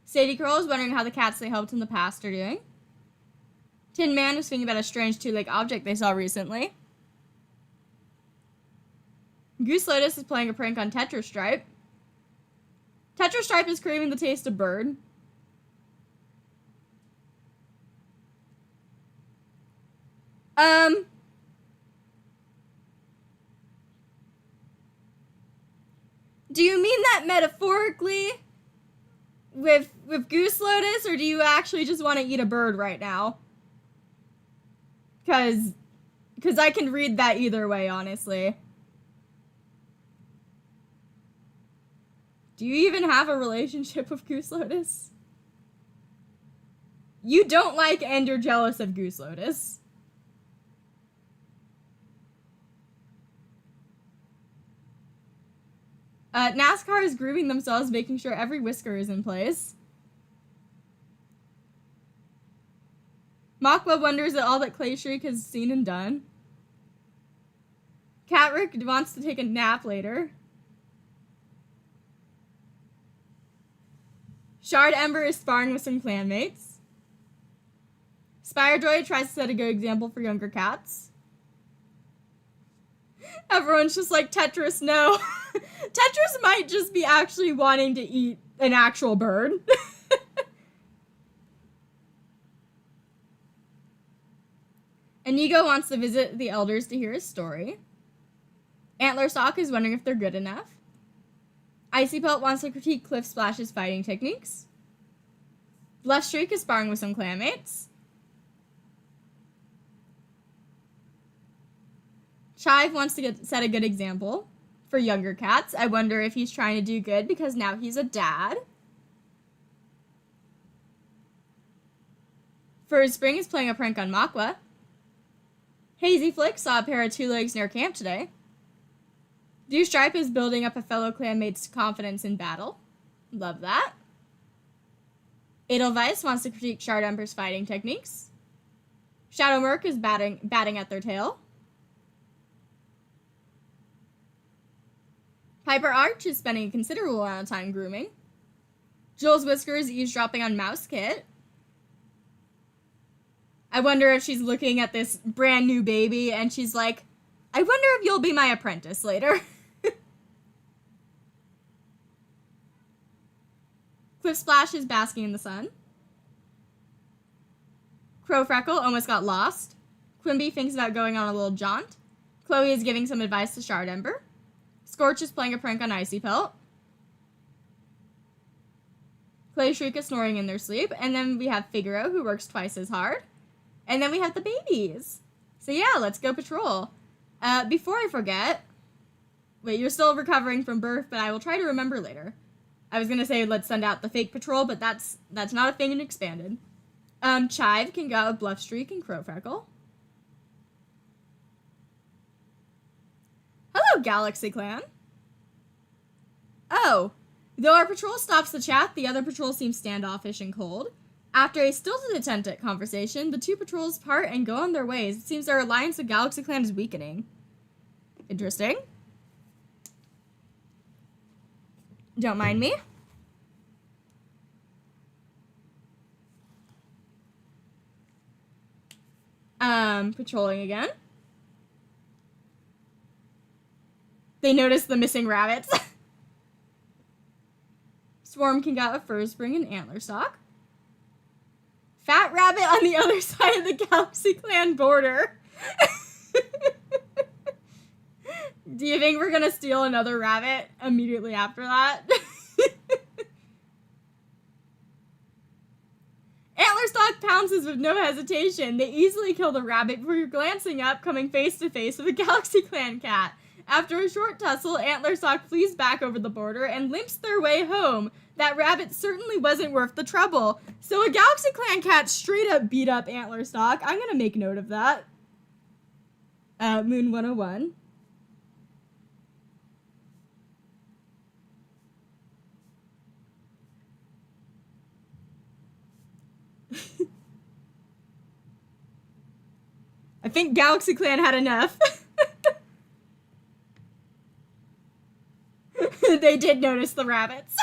Sadie Curl is wondering how the cats they helped in the past are doing. Tin Man is thinking about a strange 2-leg object they saw recently. Goose Lotus is playing a prank on Tetrastripe. Tetrastripe is craving the taste of bird. Do you mean that metaphorically with Goose Lotus, or do you actually just want to eat a bird right now? Because I can read that either way, honestly. Do you even have a relationship with Goose Lotus? You don't like and you're jealous of Goose Lotus. NASCAR is grooving themselves, making sure every whisker is in place. Makwa wonders at all that Clay Shriek has seen and done. Catrick wants to take a nap later. Shard Ember is sparring with some clanmates. Spirejoy tries to set a good example for younger cats. Everyone's just like, Tetris, no. Tetris might just be actually wanting to eat an actual bird. Inigo wants to visit the elders to hear his story. Antler Sock is wondering if they're good enough. Icy Pelt wants to critique Cliff Splash's fighting techniques. Bluff Streak is sparring with some clanmates. Chive wants to set a good example for younger cats. I wonder if he's trying to do good because now he's a dad. Furry Spring is playing a prank on Makwa. Hazy Flick saw a pair of two legs near camp today. Dew Stripe is building up a fellow clanmate's confidence in battle. Love that. Edelweiss wants to critique Shardemper's fighting techniques. Shadow Merc is batting at their tail. Piper Arch is spending a considerable amount of time grooming. Jules Whiskers eavesdropping on Mouse Kit. I wonder if she's looking at this brand new baby and she's like, I wonder if you'll be my apprentice later. Cliff Splash is basking in the sun. Crow Freckle almost got lost. Quimby thinks about going on a little jaunt. Chloe is giving some advice to Shardemper. Scorch is playing a prank on Icy Pelt. Clay Shriek is snoring in their sleep. And then we have Figaro, who works twice as hard. And then we have the babies. So yeah, let's go patrol. Before I forget... Wait, you're still recovering from birth, but I will try to remember later. I was going to say let's send out the fake patrol, but that's not a thing in Expanded. Chive can go out with Bluff Streak and Crow Freckle. Hello, Galaxy Clan. Oh, though our patrol stops the chat, the other patrol seems standoffish and cold. After a stilted attempt at conversation, the two patrols part and go on their ways. It seems their alliance with Galaxy Clan is weakening. Interesting. Don't mind me. Patrolling again. They notice the missing rabbits. Swarm can get a Fur Spring and Antler Stock. Fat Rabbit on the other side of the Galaxy Clan border. Do you think we're gonna steal another rabbit immediately after that? Antlerstock pounces with no hesitation. They easily kill the rabbit before you're glancing up, coming face to face with a Galaxy Clan cat. After a short tussle, Antlerstock flees back over the border and limps their way home. That rabbit certainly wasn't worth the trouble. So a Galaxy Clan cat straight up beat up Antlerstock. I'm gonna make note of that. Moon 101. I think Galaxy Clan had enough. They did notice the rabbits.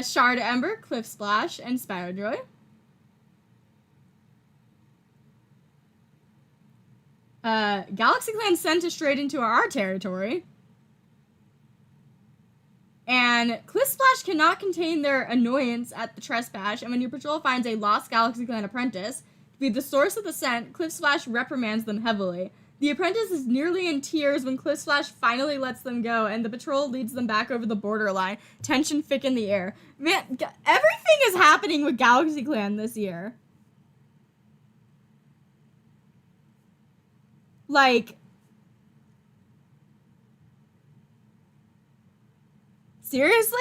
Shard Ember, Cliff Splash, and Spyrodroid. Galaxy Clan sent us straight into our territory. And Cliff Splash cannot contain their annoyance at the trespass, and when your patrol finds a lost Galaxy Clan apprentice to be the source of the scent, Cliff Splash reprimands them heavily. The apprentice is nearly in tears when Cliff Splash finally lets them go, and the patrol leads them back over the borderline. Tension thick in the air. Man, everything is happening with Galaxy Clan this year. Like... Seriously?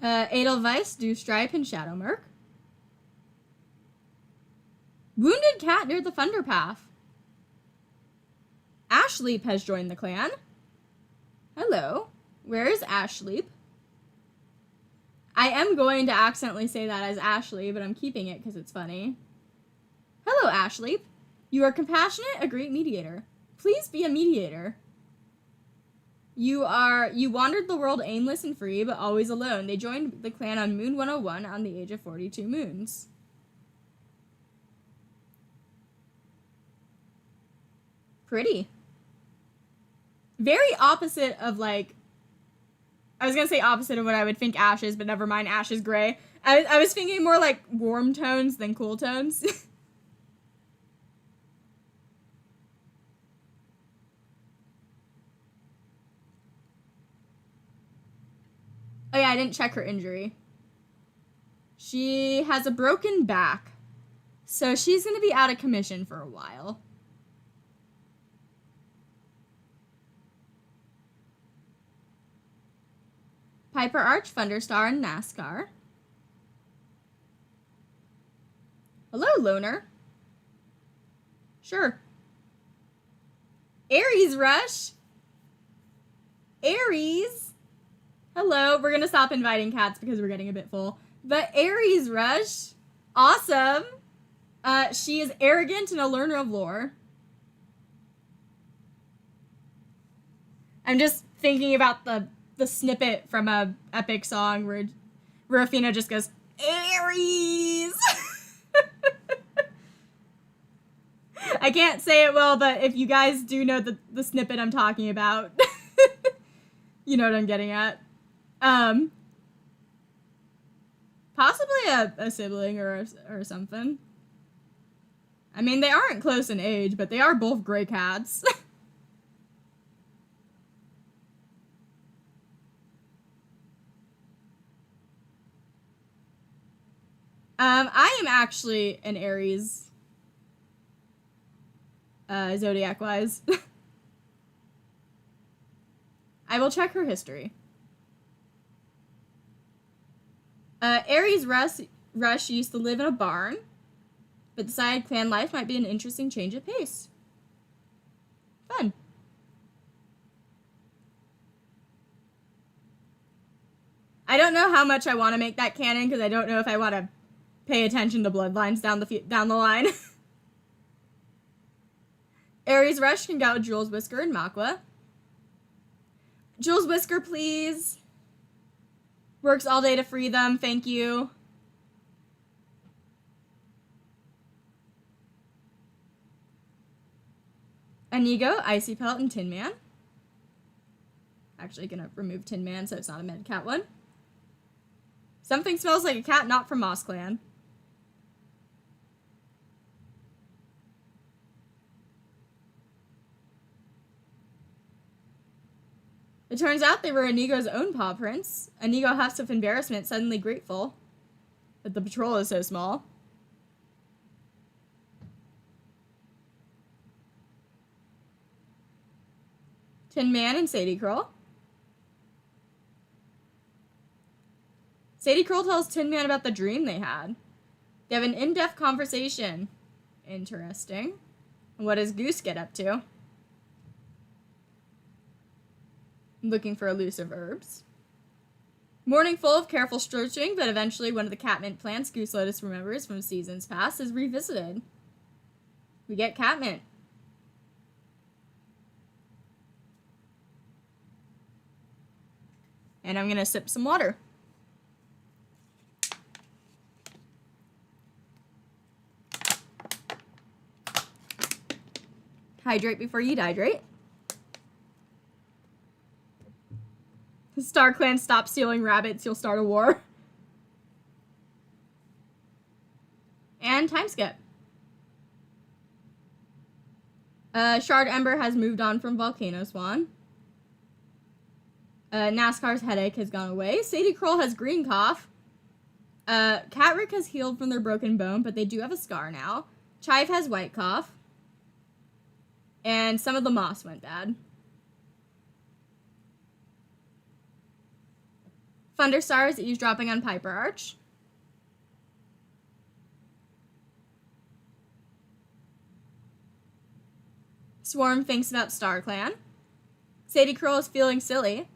Edelweiss, Dew Stripe, and Shadow Merc. Wounded cat near the Thunder Path. Ashleep has joined the clan. Hello. Where is Ashleep? I am going to accidentally say that as Ashley, but I'm keeping it because it's funny. Hello, Ashleep. You are compassionate, a great mediator. Please be a mediator. You wandered the world aimless and free, but always alone. They joined the clan on Moon 101 on the age of 42 moons. Pretty. Very opposite of, like, I was gonna say opposite of what I would think Ash is, but never mind, Ash is gray. I was thinking more like warm tones than cool tones. Oh yeah, I didn't check her injury. She has a broken back, so she's gonna be out of commission for a while. Piper Arch, Thunderstar, and NASCAR. Hello, Loner. Sure. Aries Rush. Aries. Hello. We're gonna stop inviting cats because we're getting a bit full. But Aries Rush. Awesome. She is arrogant and a learner of lore. I'm just thinking about the snippet from a epic song where Athena just goes, Aries! I can't say it well, but if you guys do know the snippet I'm talking about, you know what I'm getting at. Possibly a sibling or something. I mean, they aren't close in age, but they are both gray cats. I am actually an Aries, zodiac-wise. I will check her history. Aries Rush used to live in a barn, but decided clan life might be an interesting change of pace. Fun. I don't know how much I want to make that canon, because I don't know if I want to pay attention to bloodlines down the line. Aries Rush can go with Jules Whisker and Makwa. Jules Whisker, please. Works all day to free them, thank you. Inigo, Icy Pelt, and Tin Man. Actually gonna remove Tin Man so it's not a med cat one. Something smells like a cat not from MossClan. It turns out they were Inigo's own paw prints. Inigo huffs with embarrassment, suddenly grateful that the patrol is so small. Tin Man and Sadie Kroll. Sadie Kroll tells Tin Man about the dream they had. They have an in-depth conversation. Interesting. What does Goose get up to? Looking for elusive herbs. Morning full of careful stroaching, but eventually one of the catmint plants Goose Lotus remembers from seasons past is revisited. We get catmint. And I'm gonna sip some water. Hydrate before you dehydrate. StarClan, stop stealing rabbits, you'll start a war. And time skip. Shard Ember has moved on from Volcano Swan. NASCAR's headache has gone away. Sadie Kroll has green cough. Catrick has healed from their broken bone, but they do have a scar now. Chive has white cough. And some of the moss went bad. Thunderstar is eavesdropping on Piper Arch. Swarm thinks about StarClan. Sadie Kroll is feeling silly.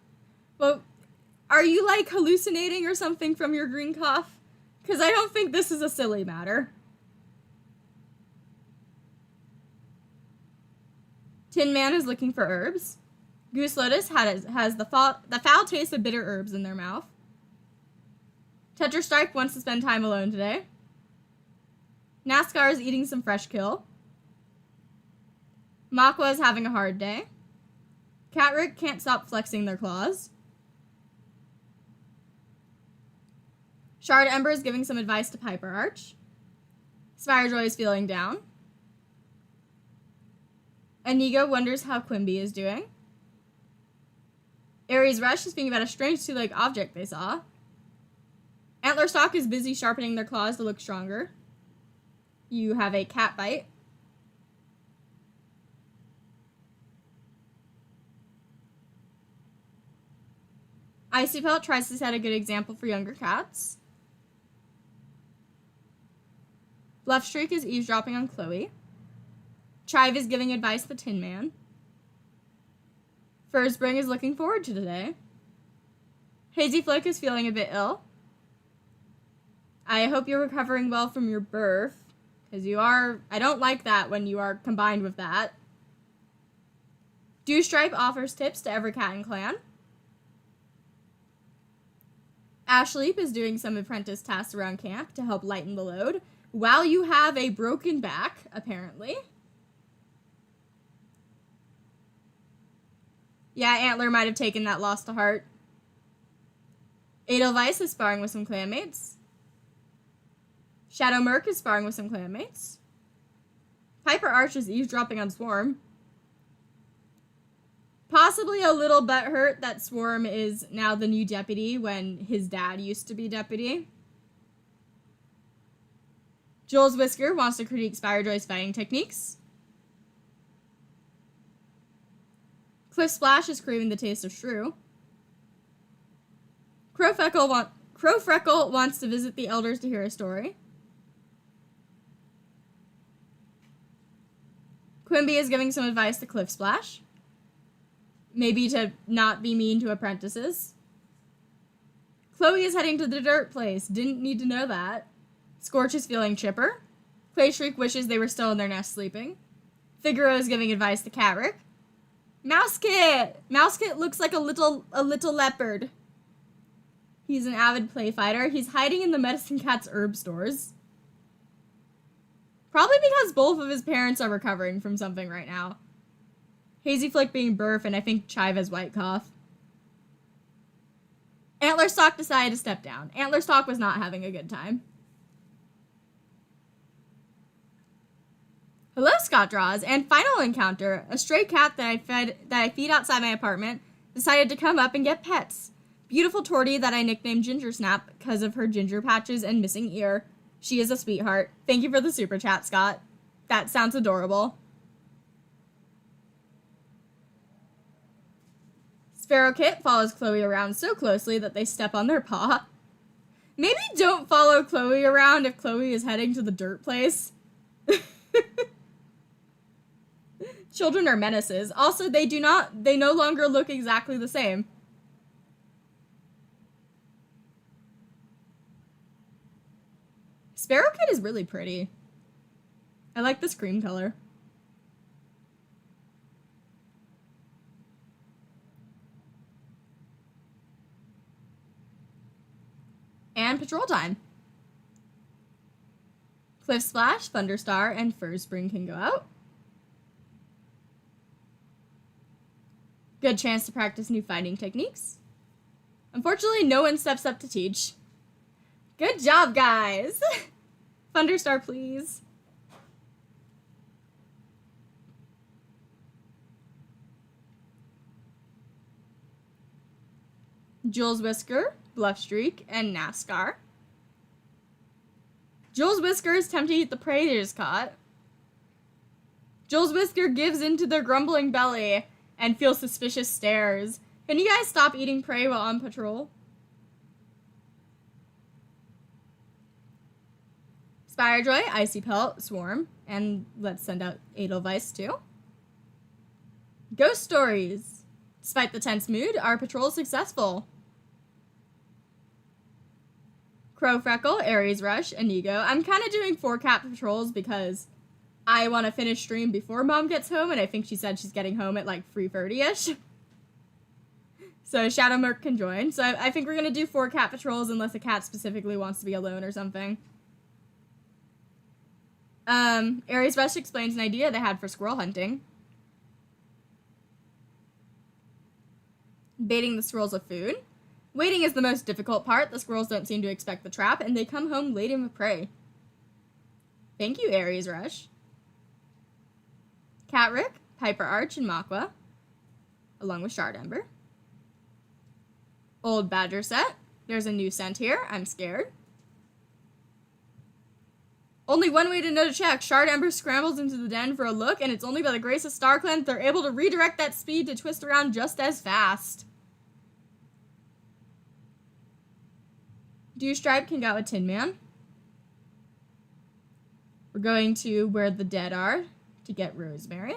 Well, are you, like, hallucinating or something from your green cough? Because I don't think this is a silly matter. Tin Man is looking for herbs. Goose Lotus has the foul taste of bitter herbs in their mouth. Tetra Strike wants to spend time alone today. NASCAR is eating some fresh kill. Makwa is having a hard day. Catrick can't stop flexing their claws. Charred Ember is giving some advice to Piper Arch. Spirejoy is feeling down. Inigo wonders how Quimby is doing. Aries Rush is thinking about a strange two-legged object they saw. Antlerstock is busy sharpening their claws to look stronger. You have a cat bite. Icy Pelt tries to set a good example for younger cats. Bluffstreak is eavesdropping on Chloe. Chive is giving advice to the Tin Man. Furzbring is looking forward to today. Hazy Flick is feeling a bit ill. I hope you're recovering well from your birth, because you are. I don't like that when you are combined with that. Dewstripe offers tips to every cat in clan. Ashleap is doing some apprentice tasks around camp to help lighten the load, while you have a broken back, apparently. Yeah, Antler might have taken that loss to heart. Edelweiss is sparring with some clanmates. Shadow Merc is sparring with some clanmates. Piper Arch is eavesdropping on Swarm. Possibly a little butthurt that Swarm is now the new deputy when his dad used to be deputy. Jules Whisker wants to critique Spirejoy's fighting techniques. Cliff Splash is craving the taste of shrew. Crowfreckle wants to visit the elders to hear a story. Quimby is giving some advice to Cliff Splash. Maybe to not be mean to apprentices. Chloe is heading to the dirt place. Didn't need to know that. Scorch is feeling chipper. Clayshriek wishes they were still in their nest sleeping. Figaro is giving advice to Catrick. Mousekit looks like a little leopard. He's an avid play fighter. He's hiding in the Medicine Cat's herb stores. Probably because both of his parents are recovering from something right now. Hazy Flick being Burf, and I think Chive has white cough. Antlerstock decided to step down. Antlerstock was not having a good time. Hello, Scott Draws, and final encounter. A stray cat that I feed outside my apartment decided to come up and get pets. Beautiful tortie that I nicknamed Ginger Snap because of her ginger patches and missing ear. She is a sweetheart. Thank you for the super chat, Scott. That sounds adorable. Sparrowkit follows Chloe around so closely that they step on their paw. Maybe don't follow Chloe around if Chloe is heading to the dirt place. Children are menaces. Also, they no longer look exactly the same. Sparrowkit is really pretty. I like this cream color. And patrol time. Cliff Splash, Thunderstar, and Furzbring can go out. Good chance to practice new fighting techniques. Unfortunately, no one steps up to teach. Good job, guys! Thunderstar, please. Jules Whisker, Bluffstreak, and NASCAR. Jules Whisker is tempted to eat the prey they just caught. Jules Whisker gives into their grumbling belly and feels suspicious stares. Can you guys stop eating prey while on patrol? Spirejoy, Icy Pelt, Swarm, and let's send out Edelweiss too. Ghost stories. Despite the tense mood, our patrol is successful. Crowfreckle, Aries Rush, Inigo. I'm kind of doing 4 cat patrols because I want to finish stream before Mom gets home, and I think she said she's getting home at like 3:30ish. So Shadow Merc can join. So I think we're going to do 4 cat patrols unless a cat specifically wants to be alone or something. Aries Rush explains an idea they had for squirrel hunting. Baiting the squirrels with food. Waiting is the most difficult part. The squirrels don't seem to expect the trap, and they come home laden with prey. Thank you, Aries Rush. Catrick, Piper Arch, and Makwa, along with Shard Ember. Old Badger set. There's a new scent here. I'm scared. Only one way to know to check. Shard Ember scrambles into the den for a look, and it's only by the grace of StarClan that they're able to redirect that speed to twist around just as fast. Dewstripe can go with Tin Man. We're going to where the dead are to get Rosemary.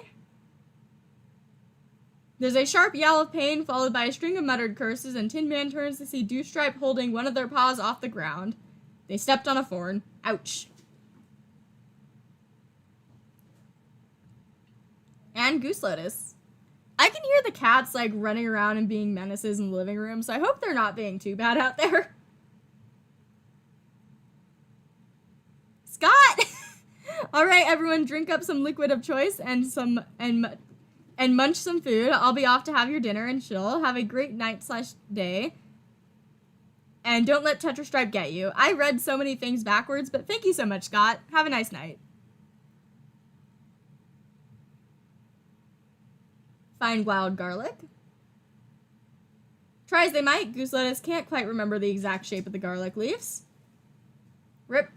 There's a sharp yell of pain followed by a string of muttered curses, and Tin Man turns to see Dewstripe holding one of their paws off the ground. They stepped on a thorn. Ouch. And Goose Lotus. I can hear the cats like running around and being menaces in the living room, so I hope they're not being too bad out there. Scott! Alright, everyone, drink up some liquid of choice and munch some food. I'll be off to have your dinner and chill. Have a great night/day. And don't let Tetrastripe get you. I read so many things backwards, but thank you so much, Scott. Have a nice night. Find wild garlic. Try as they might, Goose Lotus can't quite remember the exact shape of the garlic leaves. Rip.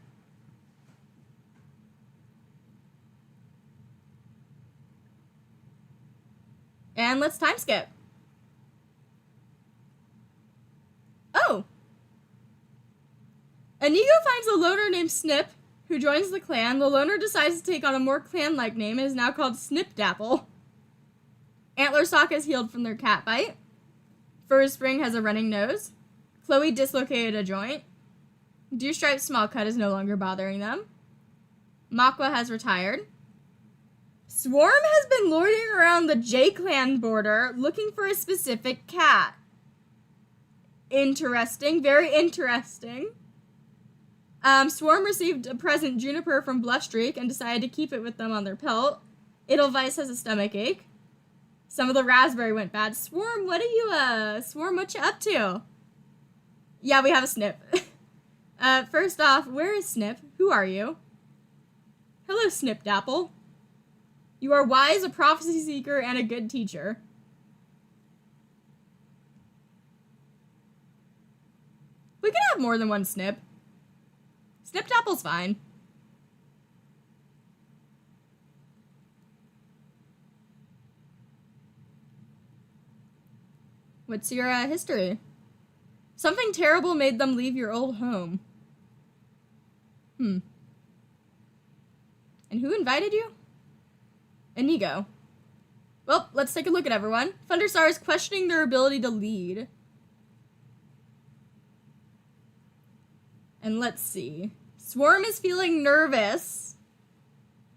And let's time skip. Oh! Inigo finds a loner named Snip, who joins the clan. The loner decides to take on a more clan-like name and is now called Snipdapple. Antlersock is healed from their cat bite. Furspring has a running nose. Chloe dislocated a joint. Dewstripe's small cut is no longer bothering them. Makwa has retired. Swarm has been lording around the J-Clan border looking for a specific cat. Interesting, very interesting. Swarm received a present Juniper from Bluffstreak and decided to keep it with them on their pelt. Edelweiss has a stomach ache. Some of the raspberry went bad. Swarm, what you up to? Yeah, we have a Snip. First off, where is Snip? Who are you? Hello, Snipdapple. You are wise, a prophecy seeker, and a good teacher. We can have more than one Snip. Snipdapple's fine. What's your history? Something terrible made them leave your old home. And who invited you? Inigo. Well, let's take a look at everyone. Thunderstar is questioning their ability to lead. And let's see. Swarm is feeling nervous.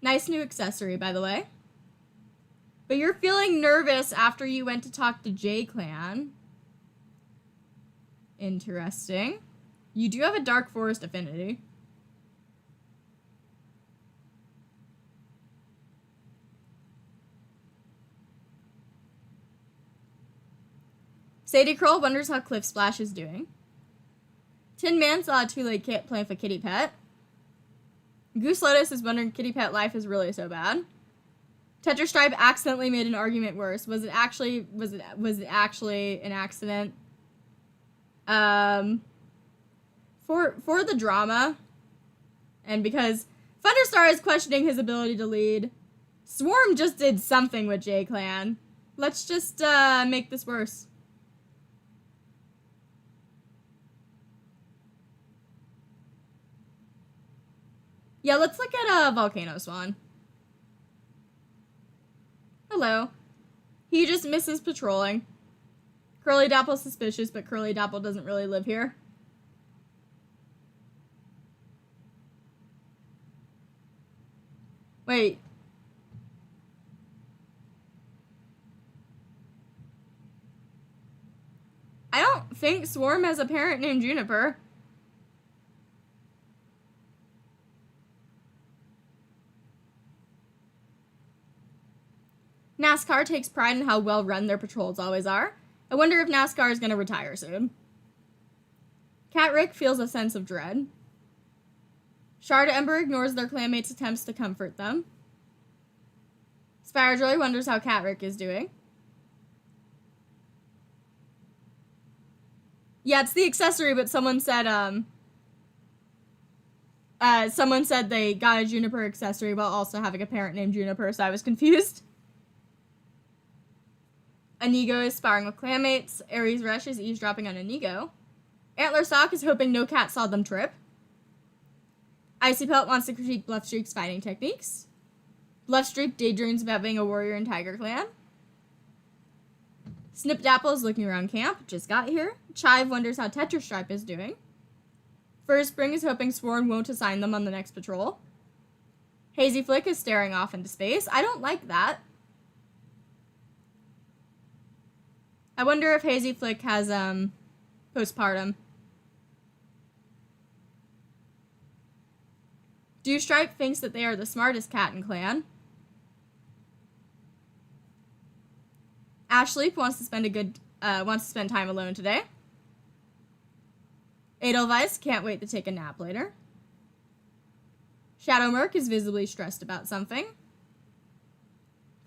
Nice new accessory, by the way. But you're feeling nervous after you went to talk to J-Clan. Interesting. You do have a Dark Forest affinity. Sadie Kroll wonders how Cliff Splash is doing. Tin Man saw a too-late playing for Kitty Pet. Goose Lotus is wondering Kitty Pet life is really so bad. Tetrastripe accidentally made an argument worse. Was it actually an accident? For the drama, and because Thunderstar is questioning his ability to lead, Swarm just did something with J-Clan. Let's just make this worse. Yeah, let's look at Volcano Swan. Hello. He just misses patrolling. Curly Dapple's suspicious, but Curly Dapple doesn't really live here. Wait. I don't think Swarm has a parent named Juniper. NASCAR takes pride in how well run their patrols always are. I wonder if NASCAR is going to retire soon. Cat Rick feels a sense of dread. Shard Ember ignores their clanmates' attempts to comfort them. Spirejoy wonders how Cat Rick is doing. Yeah, it's the accessory, but someone said they got a Juniper accessory while also having a parent named Juniper, so I was confused. Inigo is sparring with clanmates. Aries Rush is eavesdropping on Inigo. Antler Sock is hoping no cat saw them trip. Icy Pelt wants to critique Bluffstreak's fighting techniques. Bluffstreak daydreams about being a warrior in Tiger Clan. Snipdapple is looking around camp, just got here. Chive wonders how Tetrastripe is doing. Spring is hoping Sworn won't assign them on the next patrol. Hazy Flick is staring off into space. I don't like that. I wonder if Hazy Flick has, postpartum. Dewstripe thinks that they are the smartest cat in clan. Ashleep wants to spend time alone today. Edelweiss can't wait to take a nap later. Shadow Merc is visibly stressed about something.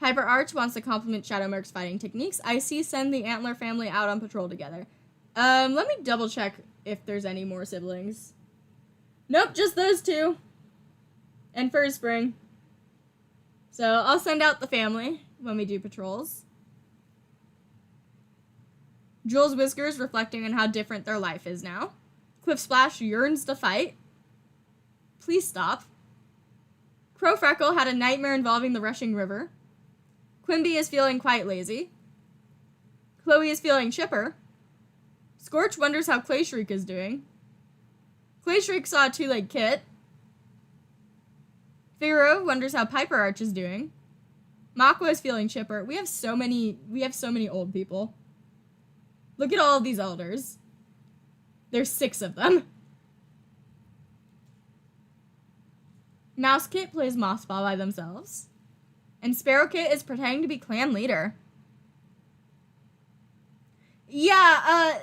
Piper Arch wants to compliment Shadow Merc's fighting techniques. I see send the Antler family out on patrol together. Let me double check if there's any more siblings. Nope, just those two. And Spring. So I'll send out the family when we do patrols. Jules Whiskers reflecting on how different their life is now. Cliff Splash yearns to fight. Please stop. Crow Freckle had a nightmare involving the rushing river. Quimby is feeling quite lazy. Chloe is feeling chipper. Scorch wonders how Clayshriek is doing. Clayshriek saw a two-legged kit. Figaro wonders how Piper Arch is doing. Makwa is feeling chipper. We have so many old people. Look at all of these elders. There's 6 of them. Mouse Kit plays Moss Ball by themselves. And Sparrow Kit is pretending to be clan leader. Yeah,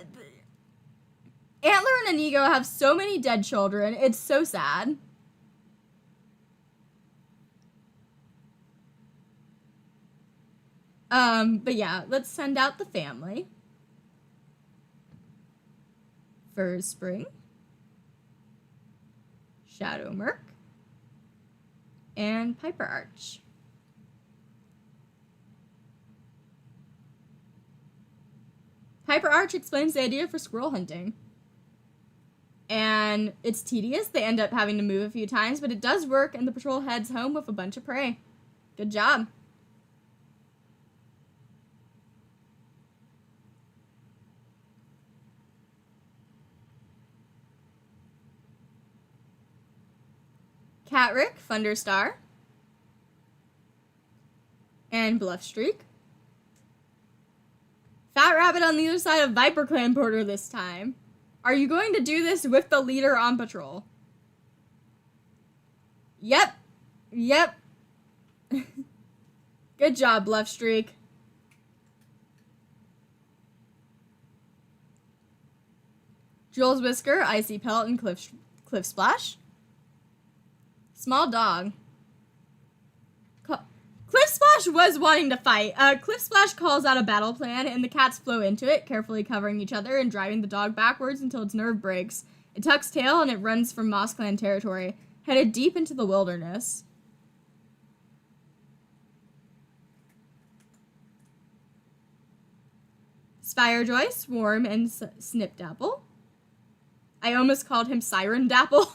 Antler and Inigo have so many dead children. It's so sad. But yeah, let's send out the family. Spring. Shadow Merc. And Piper Arch. Piper Arch explains the idea for squirrel hunting. And it's tedious. They end up having to move a few times, but it does work, and the patrol heads home with a bunch of prey. Good job. Catrick, Thunderstar, and Bluffstreak. Fat Rabbit on the other side of Viper Clan border this time. Are you going to do this with the leader on patrol? Yep. Yep. Good job, Bluffstreak. Jules Whisker, Icy Pelt, and Cliff Splash. Small dog. Cliff Splash was wanting to fight. Cliff Splash calls out a battle plan, and the cats flow into it, carefully covering each other and driving the dog backwards until its nerve breaks. It tucks tail, and it runs from MossClan territory, headed deep into the wilderness. Spirejoy, Swarm, and Snipdapple. I almost called him Siren Dapple.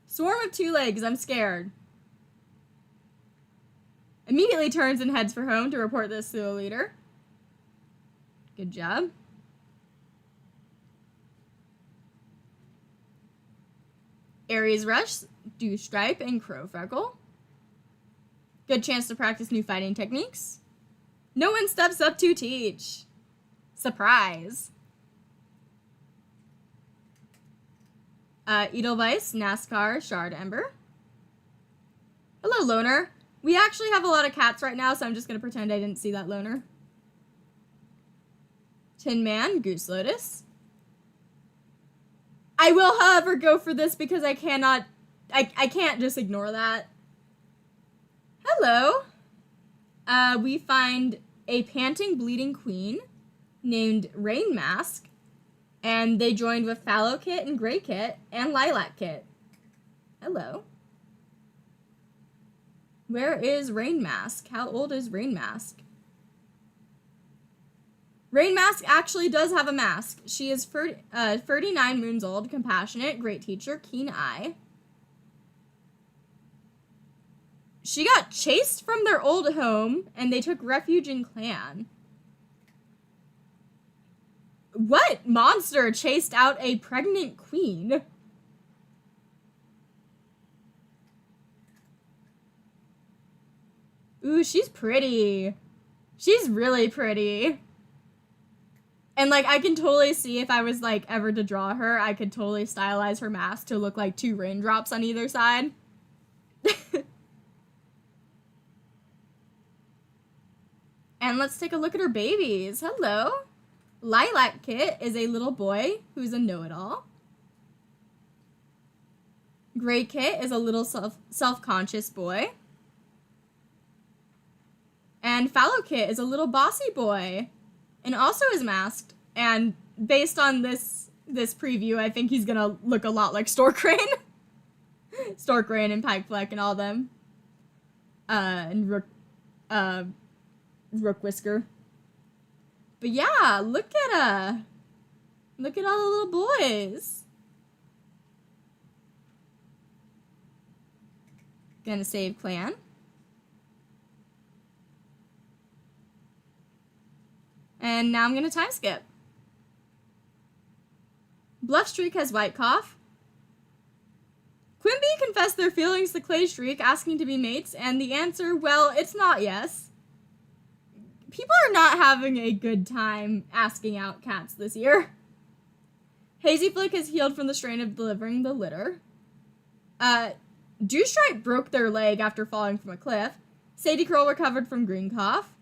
Swarm of 2 legs, I'm scared. Immediately turns and heads for home to report this to the leader. Good job. Aries Rush, Dewstripe, and Crow Freckle. Good chance to practice new fighting techniques. No one steps up to teach. Surprise. Edelweiss, NASCAR, Shard Ember. Hello, Loner. We actually have a lot of cats right now, so I'm just going to pretend I didn't see that, Loner. Tin Man, Goose Lotus. I will, however, go for this because I can't just ignore that. Hello. We find a panting, bleeding queen named Rain Mask, and they joined with Fallow Kit and Gray Kit and Lilac Kit. Hello. Where is Rain Mask? How old is Rain Mask? Rain Mask actually does have a mask. She is 39 moons old, compassionate, great teacher, keen eye. She got chased from their old home, and they took refuge in Clan. What monster chased out a pregnant queen? Ooh, she's pretty. She's really pretty. And, like, I can totally see if I was, like, ever to draw her, I could totally stylize her mask to look like 2 raindrops on either side. And let's take a look at her babies. Hello. Lilac Kit is a little boy who's a know-it-all. Gray Kit is a little self-conscious boy. And Fallow Kit is a little bossy boy. And also is masked, and based on this preview, I think he's gonna look a lot like StarClan. StarClan and Pike Fleck and all them. And Rook Whisker. But yeah, look at all the little boys. Gonna save Clan. And now I'm going to time skip. Bluff Streak has White Cough. Quimby confessed their feelings to Clay Streak, asking to be mates, and the answer, well, it's not yes. People are not having a good time asking out cats this year. Hazy Flick is healed from the strain of delivering the litter. Dewstripe broke their leg after falling from a cliff. Sadie Curl recovered from green cough.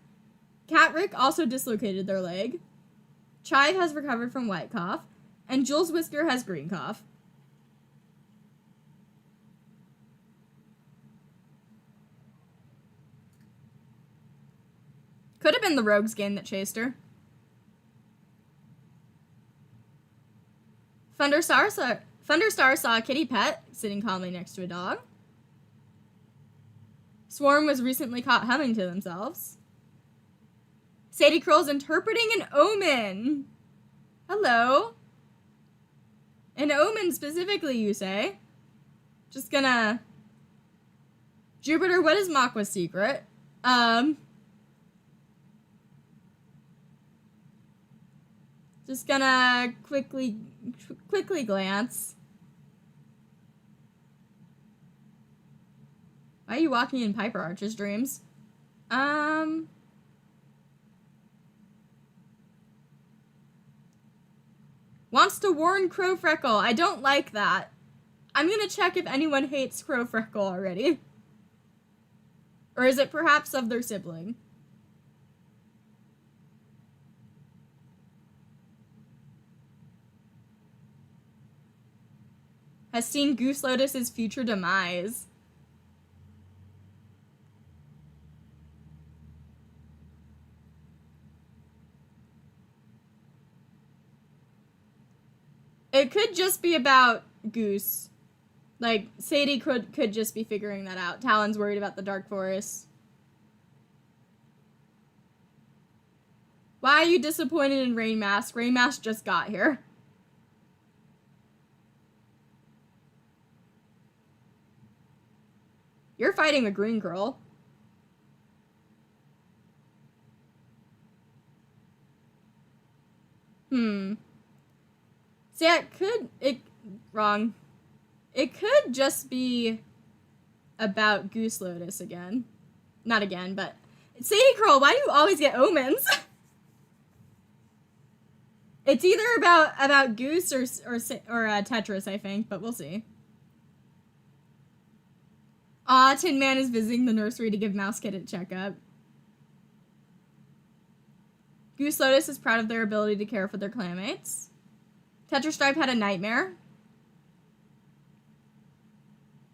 Cat Rick also dislocated their leg. Chive has recovered from white cough. And Jules Whisker has green cough. Could have been the rogue's game that chased her. Thunderstar saw a kitty pet sitting calmly next to a dog. Swarm was recently caught humming to themselves. Sadie Curl's interpreting an omen. Hello. An omen specifically, you say? Just gonna... Jupiter, what is Makwa's secret? Just gonna quickly glance. Why are you walking in Piper Arch's dreams? Wants to warn Crow Freckle. I don't like that. I'm gonna check if anyone hates Crow Freckle already. Or is it perhaps of their sibling? Has seen Goose Lotus's future demise. It could just be about Goose. Like, Sadie could just be figuring that out. Talon's worried about the Dark Forest. Why are you disappointed in Rain Mask? Rain Mask just got here. You're fighting the Green Girl. See, wrong. It could just be about Goose Lotus again. Not again, but... Sadie Curl, why do you always get omens? It's either about Goose or Tetris, I think, but we'll see. Aw, Tin Man is visiting the nursery to give Mouse Kid a checkup. Goose Lotus is proud of their ability to care for their clanmates. Tetrastripe had a nightmare.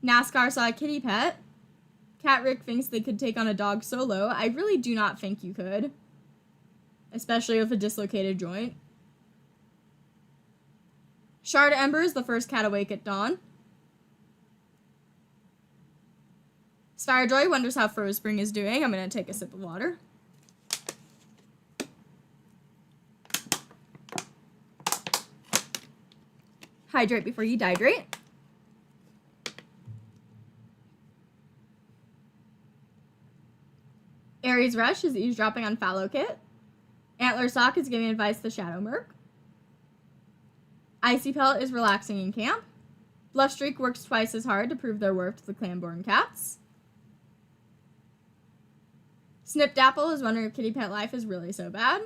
NASCAR saw a kitty pet. Cat Rick thinks they could take on a dog solo. I really do not think you could. Especially with a dislocated joint. Shard Ember is the first cat awake at dawn. Spirejoy wonders how Frostspring is doing. I'm going to take a sip of water. Hydrate before you dehydrate. Aries Rush is eavesdropping on Fallow Kit. Antler Sock is giving advice to Shadow Merc. Icy Pelt is relaxing in camp. Bluffstreak works twice as hard to prove their worth to the clanborn cats. Snipdapple is wondering if kitty pet life is really so bad.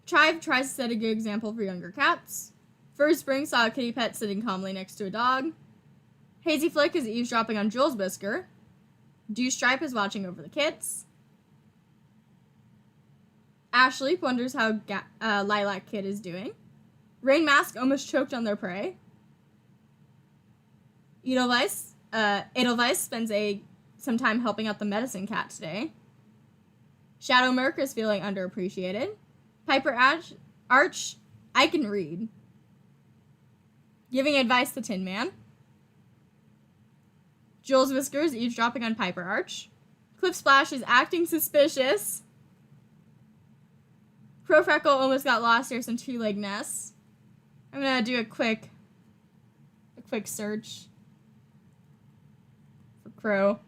Chive tries to set a good example for younger cats. Frostspring saw a kitty pet sitting calmly next to a dog. Hazy Flick is eavesdropping on Jules Whisker. Dewstripe is watching over the kits. Ashleep wonders how Lilac Kid is doing. Rain Mask almost choked on their prey. Edelweiss spends some time helping out the medicine cat today. Shadow Merc is feeling underappreciated. Piper Arch, I can read. Giving advice to Tin Man. Jules Whiskers eavesdropping on Piper Arch. Cliff Splash is acting suspicious. Crow Freckle almost got lost near some two-leg nests. I'm gonna do a quick search for Crow.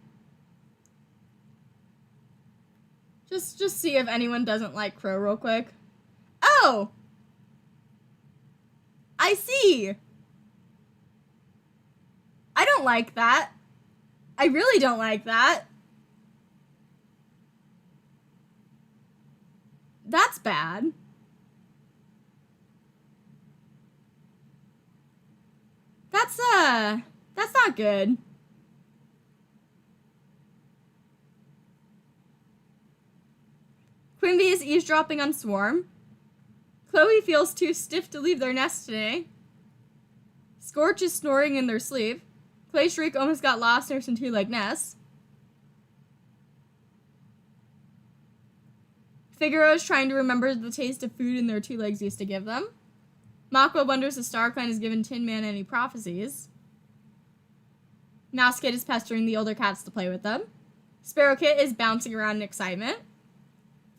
Just see if anyone doesn't like Crow real quick. Oh! I see! I don't like that. I really don't like that. That's bad. That's not good. Quimby is eavesdropping on Swarm. Chloe feels too stiff to leave their nest today. Scorch is snoring in their sleep. Clay Shriek almost got lost near some two-leg nests. Figaro is trying to remember the taste of food in their two legs used to give them. Makwa wonders if StarClan has given Tin Man any prophecies. Mouse Kid is pestering the older cats to play with them. Sparrow Kit is bouncing around in excitement.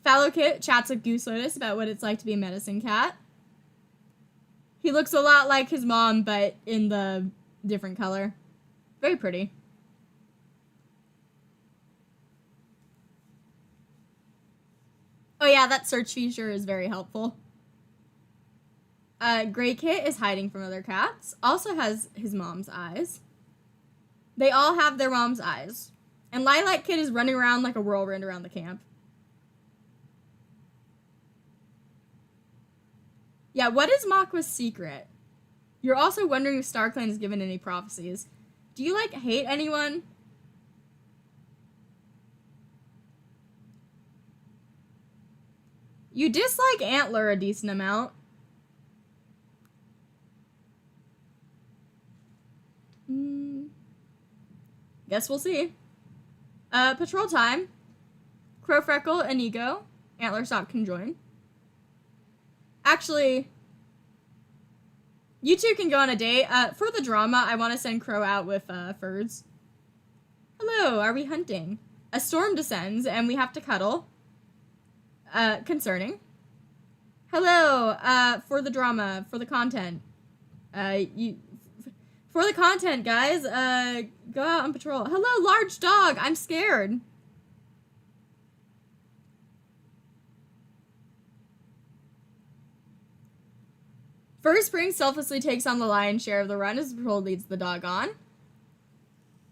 Fallow Kit chats with Goose Lotus about what it's like to be a medicine cat. He looks a lot like his mom, but in the different color. Very pretty. Oh yeah, that search feature is very helpful. Gray Kit is hiding from other cats. Also has his mom's eyes. They all have their mom's eyes. And Lilac Kid is running around like a whirlwind around the camp. Yeah, what is Makwa's secret? You're also wondering if StarClan has given any prophecies. Do you, hate anyone? You dislike Antler a decent amount. Guess we'll see. Patrol time. Crow Freckle and Ego. Antler Sock can join. Actually, you two can go on a date. For the drama, I want to send Crow out with Furds. Hello, are we hunting? A storm descends and we have to cuddle. Concerning. Hello, for the drama, for the content. For the content, guys, go out on patrol. Hello, large dog, I'm scared. Frostspring selflessly takes on the lion's share of the run as the patrol leads the dog on.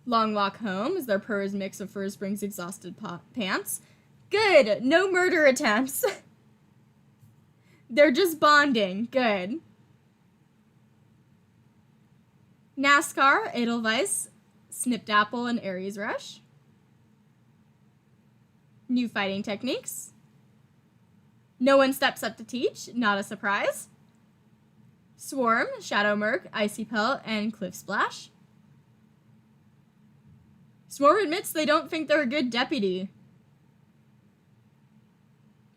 Long walk home as their purrs mix of Frostspring's exhausted pants. Good, no murder attempts. They're just bonding, good. NASCAR, Edelweiss, Snipdapple, and Aries Rush. New fighting techniques. No one steps up to teach, not a surprise. Swarm, Shadow Merc, Icy Pelt, and Cliff Splash. Swarm admits they don't think they're a good deputy.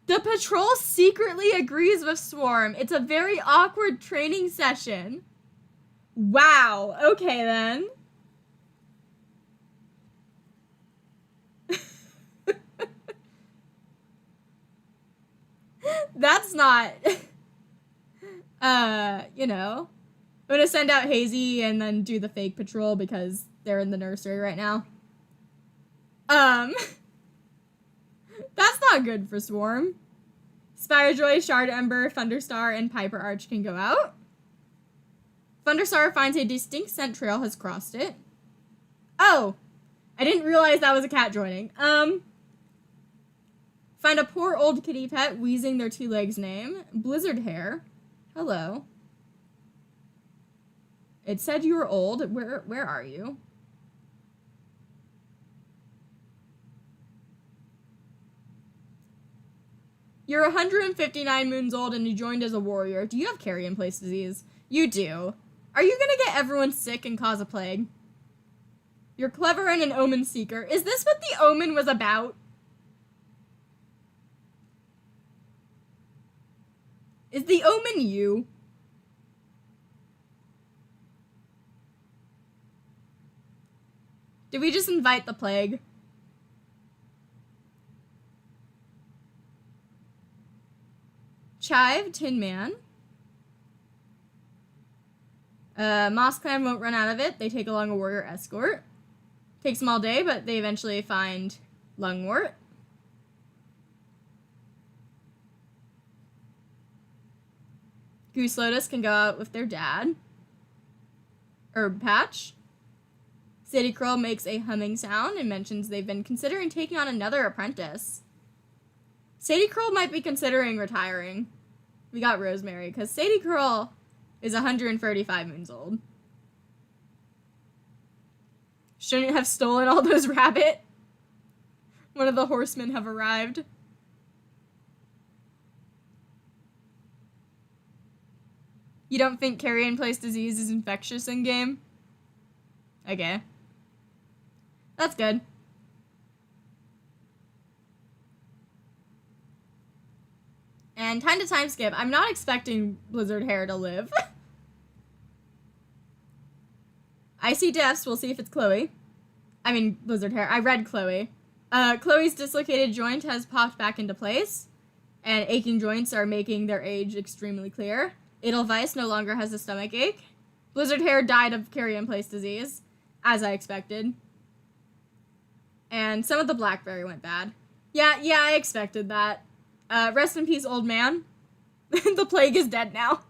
The patrol secretly agrees with Swarm. It's a very awkward training session. Wow, okay then. That's not... you know. I'm gonna send out Hazy and then do the fake patrol because they're in the nursery right now. That's not good for Swarm. Spirejoy, Shard Ember, Thunderstar, and Piper Arch can go out. Thunderstar finds a distinct scent trail has crossed it. Oh! I didn't realize that was a cat joining. Find a poor old kitty pet wheezing their 2 legs name. Blizzard Hair. Hello. It said you were old. Where are you? You're 159 moons old and you joined as a warrior. Do you have carrion place disease? You do. Are you gonna get everyone sick and cause a plague? You're clever and an omen seeker. Is this what the omen was about? Is the omen you? Did we just invite the plague? Chive, Tin Man. MossClan won't run out of it. They take along a warrior escort. Takes them all day, but they eventually find Lungwort. Goose Lotus can go out with their dad. Herb Patch. Sadie Curl makes a humming sound and mentions they've been considering taking on another apprentice. Sadie Curl might be considering retiring. We got Rosemary, because Sadie Curl is 135 moons old. Shouldn't have stolen all those rabbit. One of the horsemen have arrived. You don't think carrion place disease is infectious in game? Okay. That's good. And time to time skip. I'm not expecting Blizzard Hair to live. I see deaths. We'll see if it's Chloe. I mean, Blizzard Hair. I read Chloe. Chloe's dislocated joint has popped back into place, and aching joints are making their age extremely clear. Edelweiss no longer has a stomach ache. Blizzard Hair died of carrion place disease, as I expected. And some of the blackberry went bad. Yeah, I expected that. Rest in peace, old man. The plague is dead now.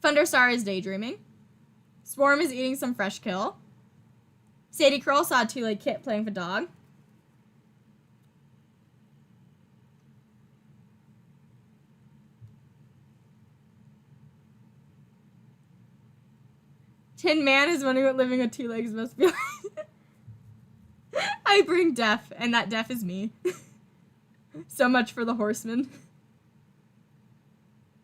Thunderstar is daydreaming. Swarm is eating some fresh kill. Sadie Curl saw a 2-leg kit playing with a dog. Tin Man is wondering what living with 2 legs must be like. I bring death, and that death is me. So much for the horseman.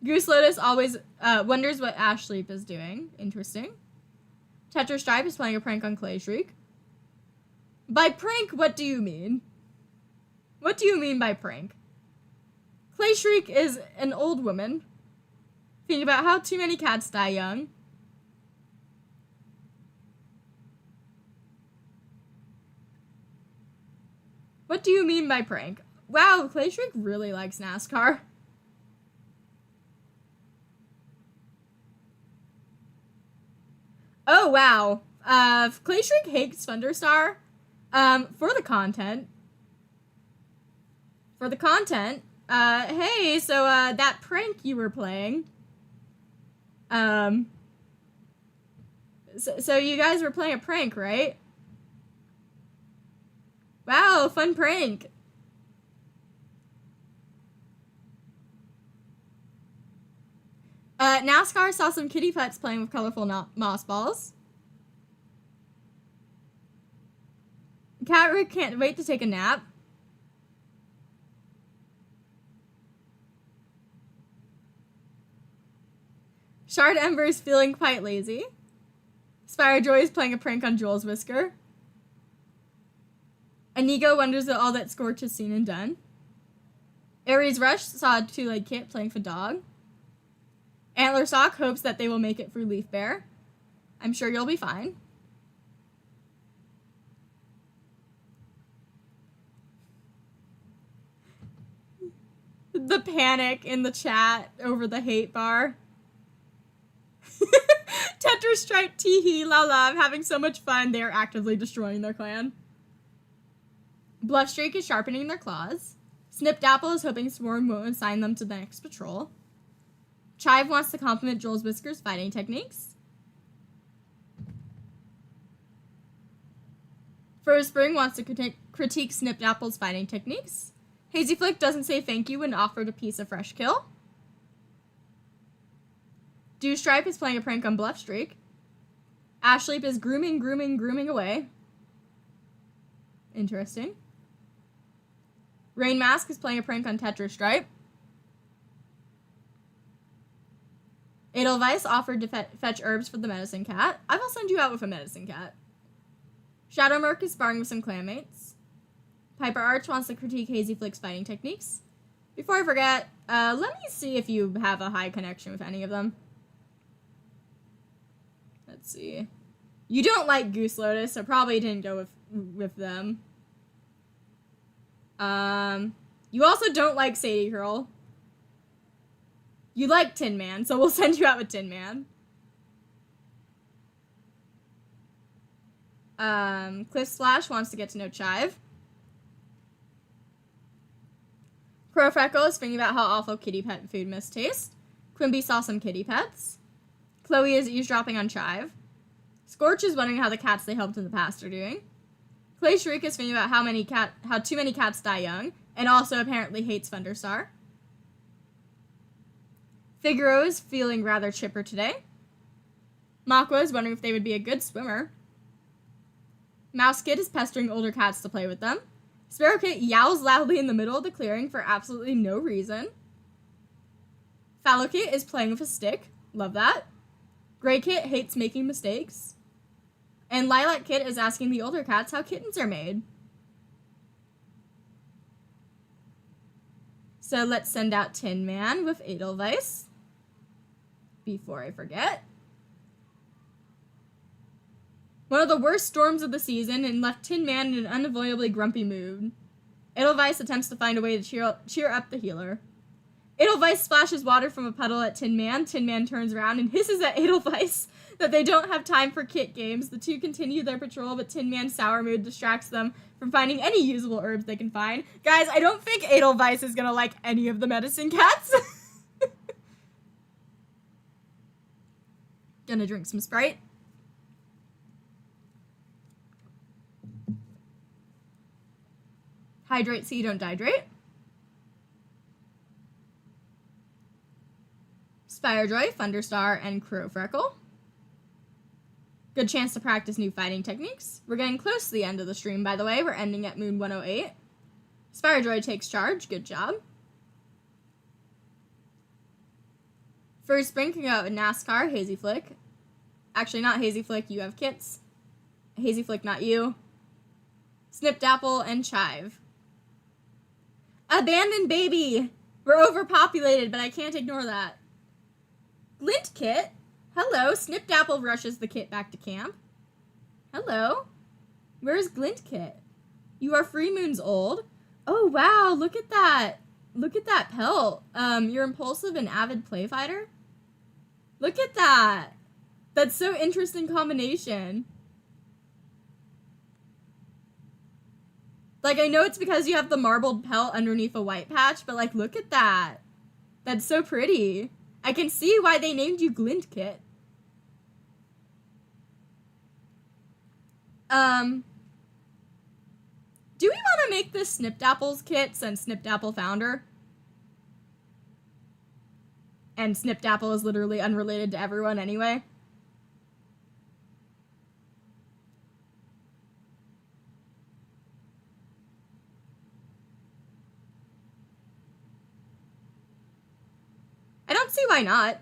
Goose Lotus always wonders what Ashleep is doing. Interesting. Tetra Stripe is playing a prank on Clay Shriek. By prank, what do you mean? What do you mean by prank? Clay Shriek is an old woman. Thinking about how too many cats die young. What do you mean by prank? Wow, Clay Shriek really likes NASCAR. Oh, wow. Clay Shriek hates Thunderstar. For the content. Hey, so, that prank you were playing. So you guys were playing a prank, right? Wow, fun prank. NASCAR saw some kitty pets playing with colorful moss balls. Cat Rick can't wait to take a nap. Shard Ember is feeling quite lazy. Spire Joy is playing a prank on Joel's whisker. Inigo wonders at all that Scorch has seen and done. Aries Rush saw a two-legged kit playing for dog. Antler Sock hopes that they will make it through Leaf Bear. I'm sure you'll be fine. The panic in the chat over the hate bar. Tetra Stripe teehee la la, I'm having so much fun. They are actively destroying their clan. Bluffstreak is sharpening their claws. Snipped Apple is hoping Swarm won't assign them to the next patrol. Chive wants to compliment Joel's Whisker's fighting techniques. Fur Spring wants to critique Snipped Apple's fighting techniques. Hazy Flick doesn't say thank you when offered a piece of fresh kill. Dew Stripe is playing a prank on Bluffstreak. Ashleep is grooming away. Interesting. Rain Mask is playing a prank on Tetra Stripe. Edelweiss offered to fetch herbs for the medicine cat. I will send you out with a medicine cat. Shadow Merc is sparring with some clanmates. Piper Arch wants to critique Hazy Flick's fighting techniques. Before I forget, let me see if you have a high connection with any of them. Let's see. You don't like Goose Lotus, so probably didn't go with them. You also don't like Sadie Girl. You like Tin Man, so we'll send you out with Tin Man. Cliff Splash wants to get to know Chive. Crow Freckle is thinking about how awful kitty pet food must taste. Quimby saw some kitty pets. Chloe is eavesdropping on Chive. Scorch is wondering how the cats they helped in the past are doing. Clay Shriek is thinking about how too many cats die young, and also apparently hates Thunderstar. Figaro is feeling rather chipper today. Makwa is wondering if they would be a good swimmer. Mouse Kid is pestering older cats to play with them. Sparrow Kit yowls loudly in the middle of the clearing for absolutely no reason. Fallow Kit is playing with a stick. Love that. Grey Kit hates making mistakes. And Lilac Kit is asking the older cats how kittens are made. So let's send out Tin Man with Edelweiss. Before I forget. One of the worst storms of the season and left Tin Man in an unavoidably grumpy mood. Edelweiss attempts to find a way to cheer up the healer. Edelweiss splashes water from a puddle at Tin Man. Tin Man turns around and hisses at Edelweiss that they don't have time for kit games. The two continue their patrol, but Tin Man's sour mood distracts them from finding any usable herbs they can find. Guys, I don't think Edelweiss is gonna like any of the medicine cats. Gonna drink some Sprite. Hydrate so you don't dehydrate. Spirejoy, Thunderstar, and Crow Freckle. Good chance to practice new fighting techniques. We're getting close to the end of the stream, by the way. We're ending at Moon 108. Spirejoy takes charge. Good job. First Spring can go out with NASCAR, Hazy Flick. Actually, not Hazy Flick. You have kits. Hazy Flick, not you. Snipped Apple and Chive. Abandoned Baby! We're overpopulated, but I can't ignore that. Glint Kit? Hello, Snipped Apple rushes the kit back to camp. Hello? Where's Glint Kit? You are 3 moons old? Oh, wow, look at that. Look at that pelt. You're impulsive and avid play fighter? Look at that. That's so interesting combination. Like, I know it's because you have the marbled pelt underneath a white patch, but, like, look at that. That's so pretty. I can see why they named you Glint Kit. Do we want to make this Snipped Apple's kit since Snipped Apple found her? And Snipped Apple is literally unrelated to everyone anyway. don't see why not.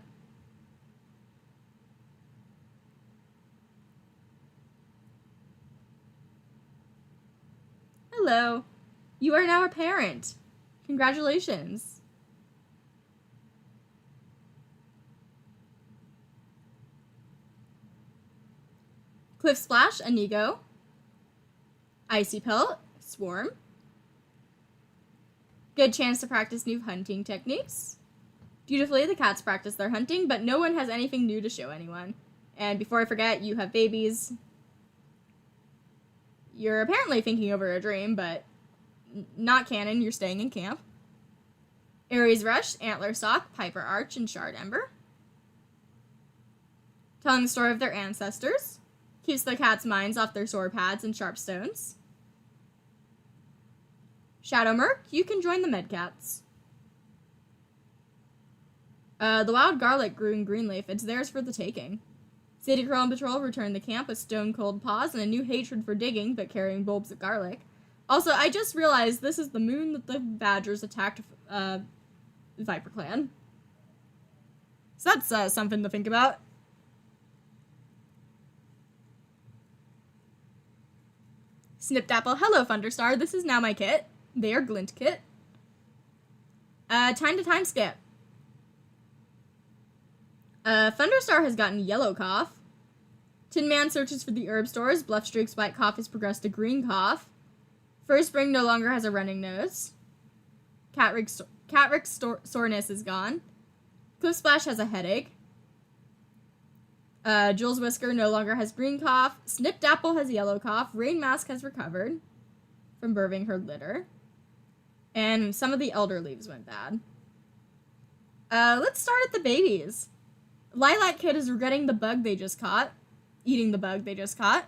Hello. You are now a parent. Congratulations. Cliff Splash, Inigo. Icy Pelt, Swarm. Good chance to practice new hunting techniques. Dutifully, the cats practice their hunting, but no one has anything new to show anyone. And before I forget, you have babies. You're apparently thinking over a dream, but not canon. You're staying in camp. Aries Rush, Antler Stalk, Piper Arch, and Shard Ember. Telling the story of their ancestors. Keeps the cats' minds off their sword pads and sharp stones. Shadow Merc, you can join the Medcats. The wild garlic grew in Greenleaf. It's theirs for the taking. City Crow and Patrol returned to camp with stone-cold paws and a new hatred for digging, but carrying bulbs of garlic. Also, I just realized this is the moon that the Badgers attacked Viper Clan. So that's something to think about. Snipdapple, hello Thunderstar, this is now my kit. They are Glint kit. Time to time skip. Thunderstar has gotten yellow cough. Tin Man searches for the herb stores. Bluffstreak's white cough has progressed to green cough. First Spring no longer has a running nose. Catrick's soreness is gone. Cliff Splash has a headache. Jules Whisker no longer has green cough. Snipdapple has yellow cough. Rain Mask has recovered from birthing her litter. And some of the elder leaves went bad. Let's start at the babies. Lilac Kid is regretting the bug they just caught. Eating the bug they just caught.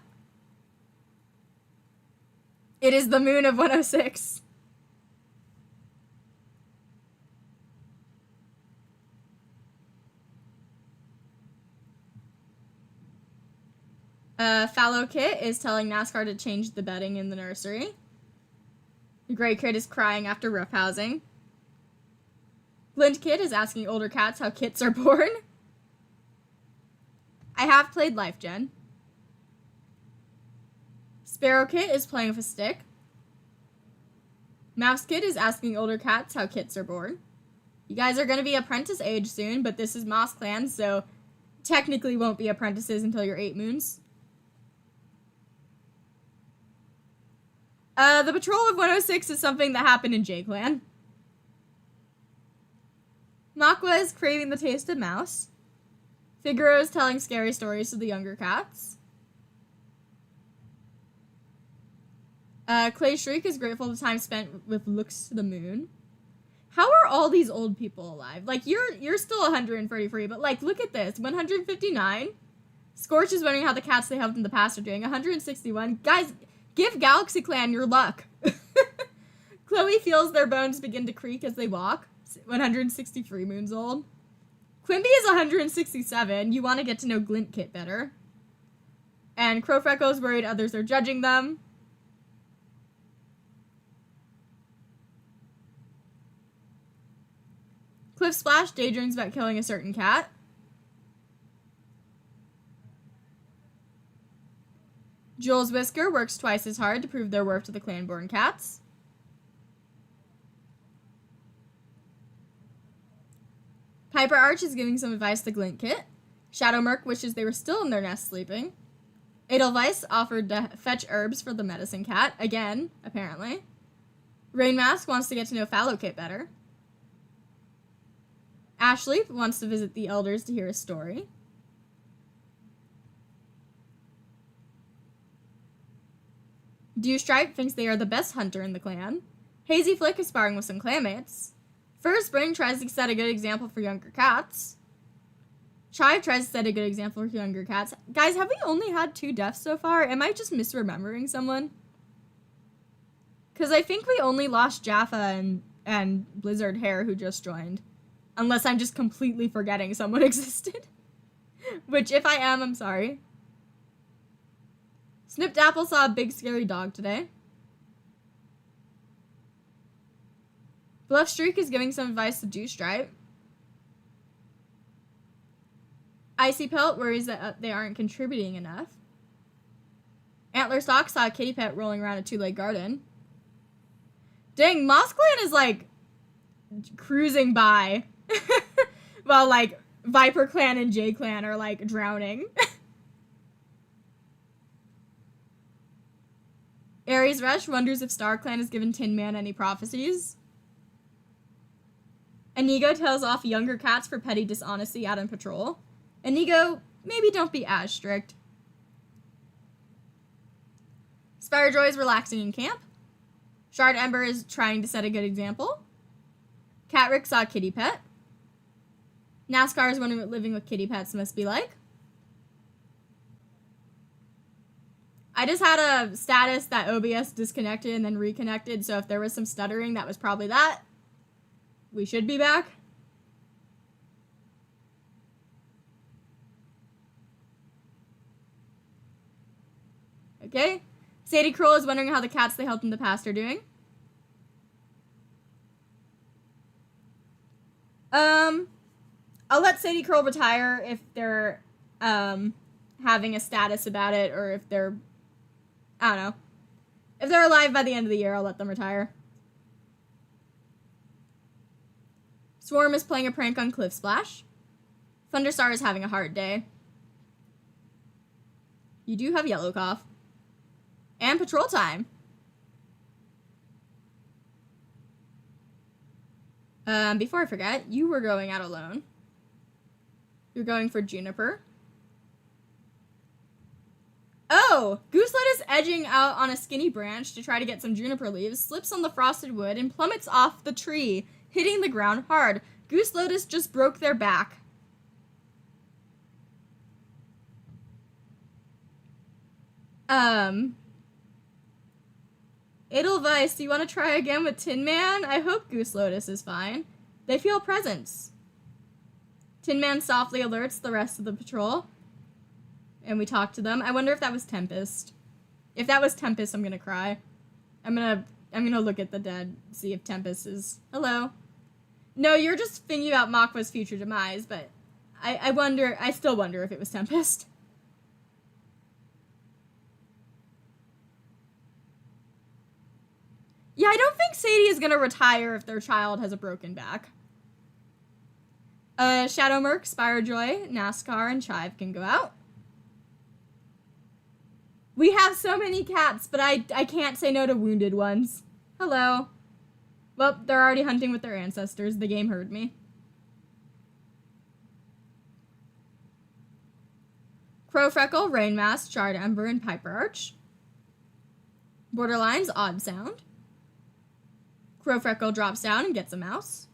It is the moon of 106. Fallow Kit is telling NASCAR to change the bedding in the nursery. The Gray Kid is crying after roughhousing. Glint Kid is asking older cats how kits are born. I have played Life Gen. Sparrow Kit is playing with a stick. Mouse Kid is asking older cats how kits are born. You guys are going to be apprentice age soon, but this is MossClan, so technically won't be apprentices until you're 8 moons. The Patrol of 106 is something that happened in J-Clan. Makwa is craving the taste of mouse. Figaro is telling scary stories to the younger cats. Clay Shriek is grateful for the time spent with looks to the moon. How are all these old people alive? Like, you're still 133, but, like, look at this. 159. Scorch is wondering how the cats they helped in the past are doing. 161. Guys, give Galaxy Clan your luck. Chloe feels their bones begin to creak as they walk. 163 moons old. Quimby is 167. You want to get to know Glint Kit better. And Crowfreckle is worried others are judging them. Cliff Splash daydreams about killing a certain cat. Jules Whisker works twice as hard to prove their worth to the clan-born cats. Piper Arch is giving some advice to Glint Kit. Shadow Merc wishes they were still in their nest sleeping. Edelweiss offered to fetch herbs for the medicine cat, again, apparently. Rain Mask wants to get to know Fallow Kit better. Ashley wants to visit the elders to hear a story. Dewstripe thinks they are the best hunter in the clan. Hazy Flick is sparring with some clanmates. First Spring tries to set a good example for younger cats. Chive tries to set a good example for younger cats. Guys, have we only had 2 deaths so far? Am I just misremembering someone? Because I think we only lost Jaffa and Blizzard Hair, who just joined. Unless I'm just completely forgetting someone existed. Which, if I am, I'm sorry. Snipdapple saw a big scary dog today. Bluffstreak is giving some advice to Dewstripe. Icy Pelt worries that they aren't contributing enough. Antler Stock saw a kitty pet rolling around a two-leg garden. Dang, MossClan is like cruising by while like Viper Clan and J Clan are like drowning. Aries Rush wonders if StarClan has given Tin Man any prophecies. Inigo tells off younger cats for petty dishonesty out on patrol. Inigo, maybe don't be as strict. Spirejoy is relaxing in camp. Shard Ember is trying to set a good example. Catrick saw a kitty pet. NASCAR is wondering what living with kitty pets must be like. I just had a status that OBS disconnected and then reconnected, so if there was some stuttering, that was probably that. We should be back. Okay. Sadie Kroll is wondering how the cats they helped in the past are doing. I'll let Sadie Kroll retire if they're having a status about it, or if they're, I don't know. If they're alive by the end of the year, I'll let them retire. Swarm is playing a prank on Cliff Splash. Thunderstar is having a hard day. You do have Yellow Cough. And patrol time. Before I forget, you were going out alone. You're going for Juniper. Oh! Gooselet is edging out on a skinny branch to try to get some juniper leaves, slips on the frosted wood, and plummets off the tree, hitting the ground hard. Goose Lotus just broke their back. Edelweiss, do you want to try again with Tin Man? I hope Goose Lotus is fine. They feel presence. Tin Man softly alerts the rest of the patrol. And we talk to them. I wonder if that was Tempest. If that was Tempest, I'm gonna cry. I'm gonna look at the dead, see if Tempest is... Hello. No, you're just thinking about Makwa's future demise, but I still wonder if it was Tempest. Yeah, I don't think Sadie is gonna retire if their child has a broken back. Shadow Merc, Spirejoy, NASCAR, and Chive can go out. We have so many cats, but I can't say no to wounded ones. Hello. Well, they're already hunting with their ancestors. The game heard me. Crow Freckle, Rainmask, Shard Ember, and Piper Arch. Borderlines, Odd Sound. Crow Freckle drops down and gets a mouse.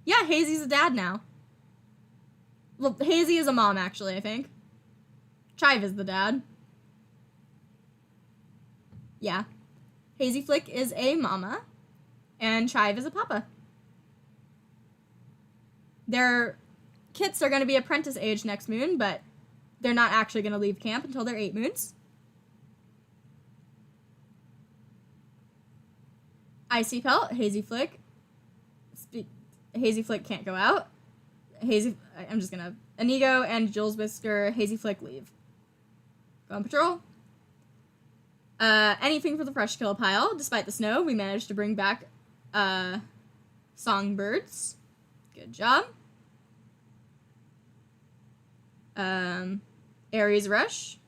Yeah, Hazy's a dad now. Well, Hazy is a mom, actually, I think. Chive is the dad. Yeah. Hazy Flick is a mama, and Chive is a papa. Their kits are going to be apprentice age next moon, but they're not actually going to leave camp until they're 8 moons. Icy Pelt, Hazy Flick. Hazy Flick can't go out. I'm just gonna... Inigo and Jules Whisker, Hazy Flick leave. Go on patrol. Anything for the fresh kill pile. Despite the snow, we managed to bring back, songbirds. Good job. Aries Rush.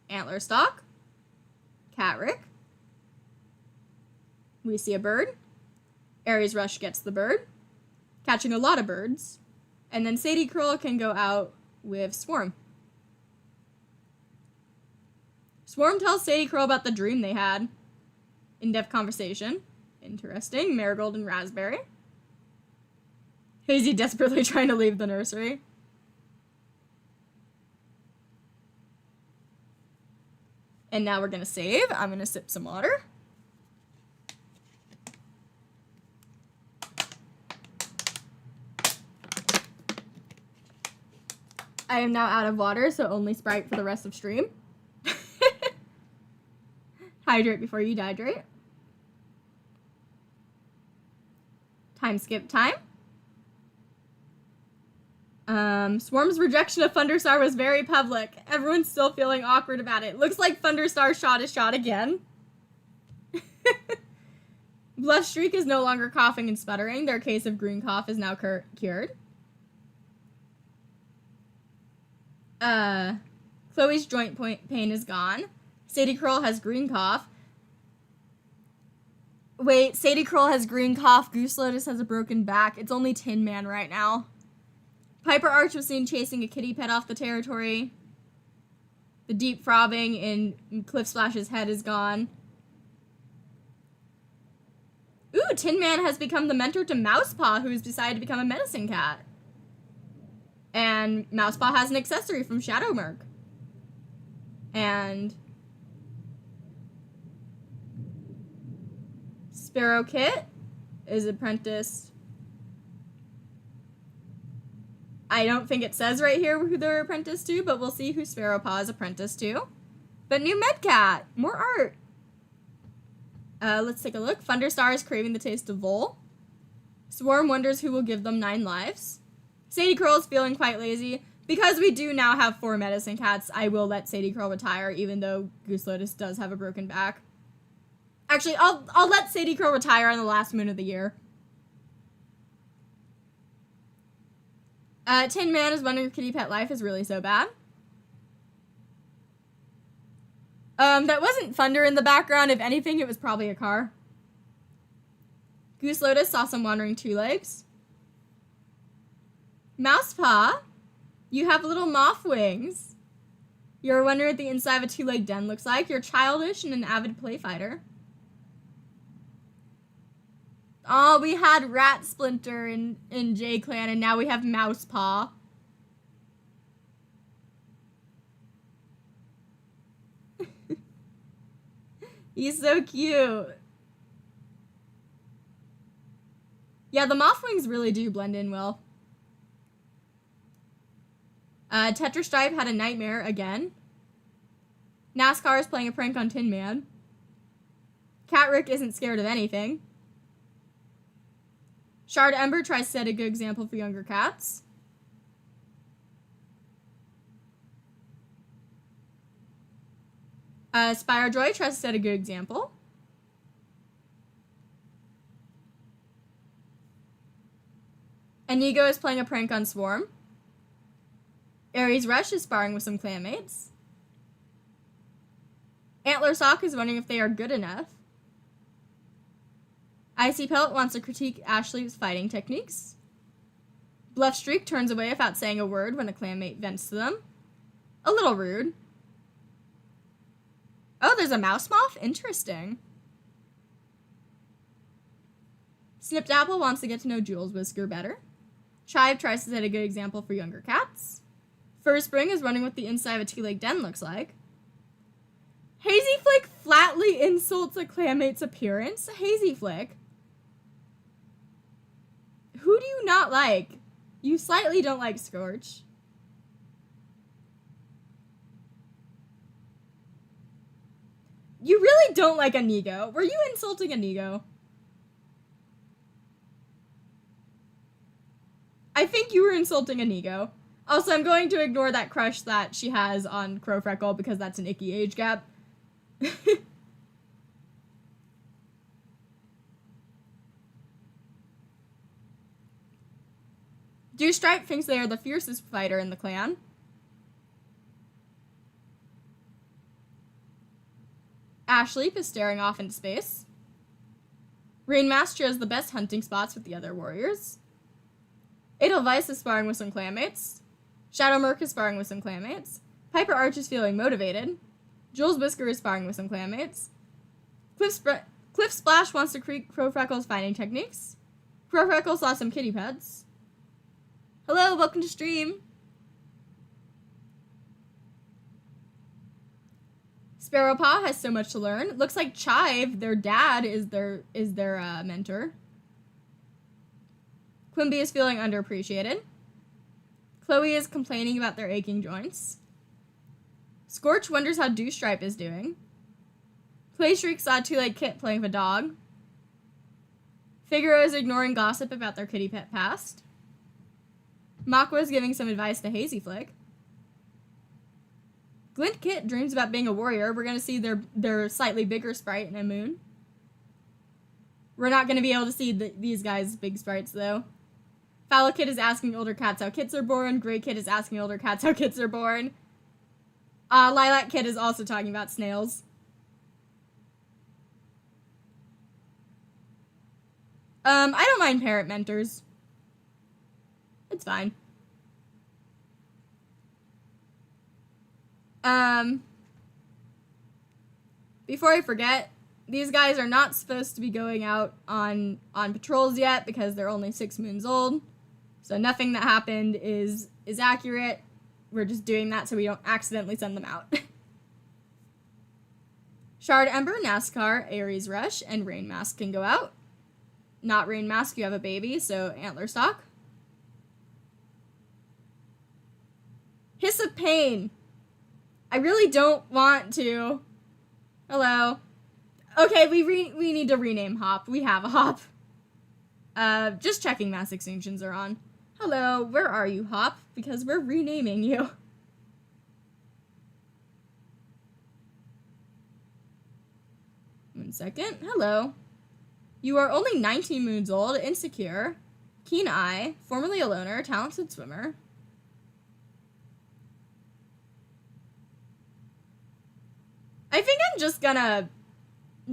Antler Stalk. Catrick. We see a bird. Aries Rush gets the bird, catching a lot of birds. And then Sadie Kroll can go out with Swarm. Swarm tells Sadie Kroll about the dream they had. In-depth conversation. Interesting. Marigold and Raspberry. Hazy desperately trying to leave the nursery. And now we're gonna save. I'm gonna sip some water. I am now out of water, so only Sprite for the rest of stream. Hydrate before you dehydrate. Time skip time. Swarm's rejection of Thunderstar was very public. Everyone's still feeling awkward about it. Looks like Thunderstar shot his shot again. Bluff Streak is no longer coughing and sputtering. Their case of green cough is now cured. Chloe's joint pain is gone. Sadie Curl has green cough. Wait, Sadie Curl has green cough. Goose Lotus has a broken back. It's only Tin Man right now. Piper Arch was seen chasing a kitty pet off the territory. The deep throbbing in Cliff Splash's head is gone. Ooh, Tin Man has become the mentor to Mousepaw, who's decided to become a medicine cat. And Mousepaw has an accessory from Shadow Merc. And Sparrow Kit is apprenticed. I don't think it says right here who they're apprenticed to, but we'll see who Sparrowpaw is apprenticed to. But new Medcat, more art. Let's take a look. Thunderstar is craving the taste of Vol. Swarm wonders who will give them 9 lives. Sadie Curl is feeling quite lazy. Because we do now have 4 medicine cats, I will let Sadie Curl retire, even though Goose Lotus does have a broken back. Actually, I'll let Sadie Curl retire on the last moon of the year. Tin Man is wondering if kitty pet life is really so bad. That wasn't thunder in the background. If anything, it was probably a car. Goose Lotus saw some wandering 2 legs. Mousepaw, you have little moth wings. You're wondering what the inside of a 2-legged den looks like. You're childish and an avid play fighter. Oh, we had Rat Splinter in J-Clan, and now we have Mousepaw. He's so cute. Yeah, the Mothwings really do blend in well. Tetrastripe had a nightmare again. NASCAR is playing a prank on Tin Man. Cat Rick isn't scared of anything. Shard Ember tries to set a good example for younger cats. Spire Joy tries to set a good example. Inigo is playing a prank on Swarm. Aries Rush is sparring with some clanmates. Antler Sock is wondering if they are good enough. Icy Pelt wants to critique Ashley's fighting techniques. Bluff Streak turns away without saying a word when a clanmate vents to them. A little rude. Oh, there's a mouse moth? Interesting. Snipped Apple wants to get to know Jules Whisker better. Chive tries to set a good example for younger cats. Fur Spring is wondering what the inside of a 2-legged den looks like. Hazy Flick flatly insults a clanmate's appearance. Hazy Flick. Who do you not like? You slightly don't like Scorch. You really don't like Inigo. Were you insulting Inigo? I think you were insulting Inigo. Also, I'm going to ignore that crush that she has on Crow Freckle because that's an icky age gap. Dewstripe thinks they are the fiercest fighter in the clan. Ashleap is staring off into space. Rainmask chose the best hunting spots with the other warriors. Edelweiss is sparring with some clanmates. Shadow Merc is sparring with some clanmates. Piper Arch is feeling motivated. Jules Whisker is sparring with some clanmates. Cliff Splash wants to critique Crow Freckle's fighting techniques. Crow Freckle saw some kitty pets. Hello, welcome to stream. Sparrowpaw has so much to learn. Looks like Chive, their dad, is their mentor. Quimby is feeling underappreciated. Chloe is complaining about their aching joints. Scorch wonders how Dewstripe is doing. Playshriek saw a 2-legged kit playing with a dog. Figaro is ignoring gossip about their kitty pet past. Makwa's giving some advice to Hazy Flick. Glint Kit dreams about being a warrior. We're going to see their slightly bigger sprite in a moon. We're not going to be able to see these guys' big sprites, though. Fallow Kid is asking older cats how kits are born. Gray Kid is asking older cats how kits are born. Lilac Kid is also talking about snails. I don't mind parrot mentors. It's fine. Before I forget, these guys are not supposed to be going out on patrols yet because they're only 6 moons old. So nothing that happened is accurate. We're just doing that so we don't accidentally send them out. Shard Ember, NASCAR, Aries Rush, and Rain Mask can go out. Not Rain Mask, you have a baby, so Antler Stock. Hiss of Pain. I really don't want to. Hello. Okay, we need to rename Hop. We have a Hop. Just checking mass extinctions are on. Hello, where are you, Hop? Because we're renaming you. One second. Hello. You are only 19 moons old, insecure, keen eye, formerly a loner, talented swimmer. I think I'm just gonna,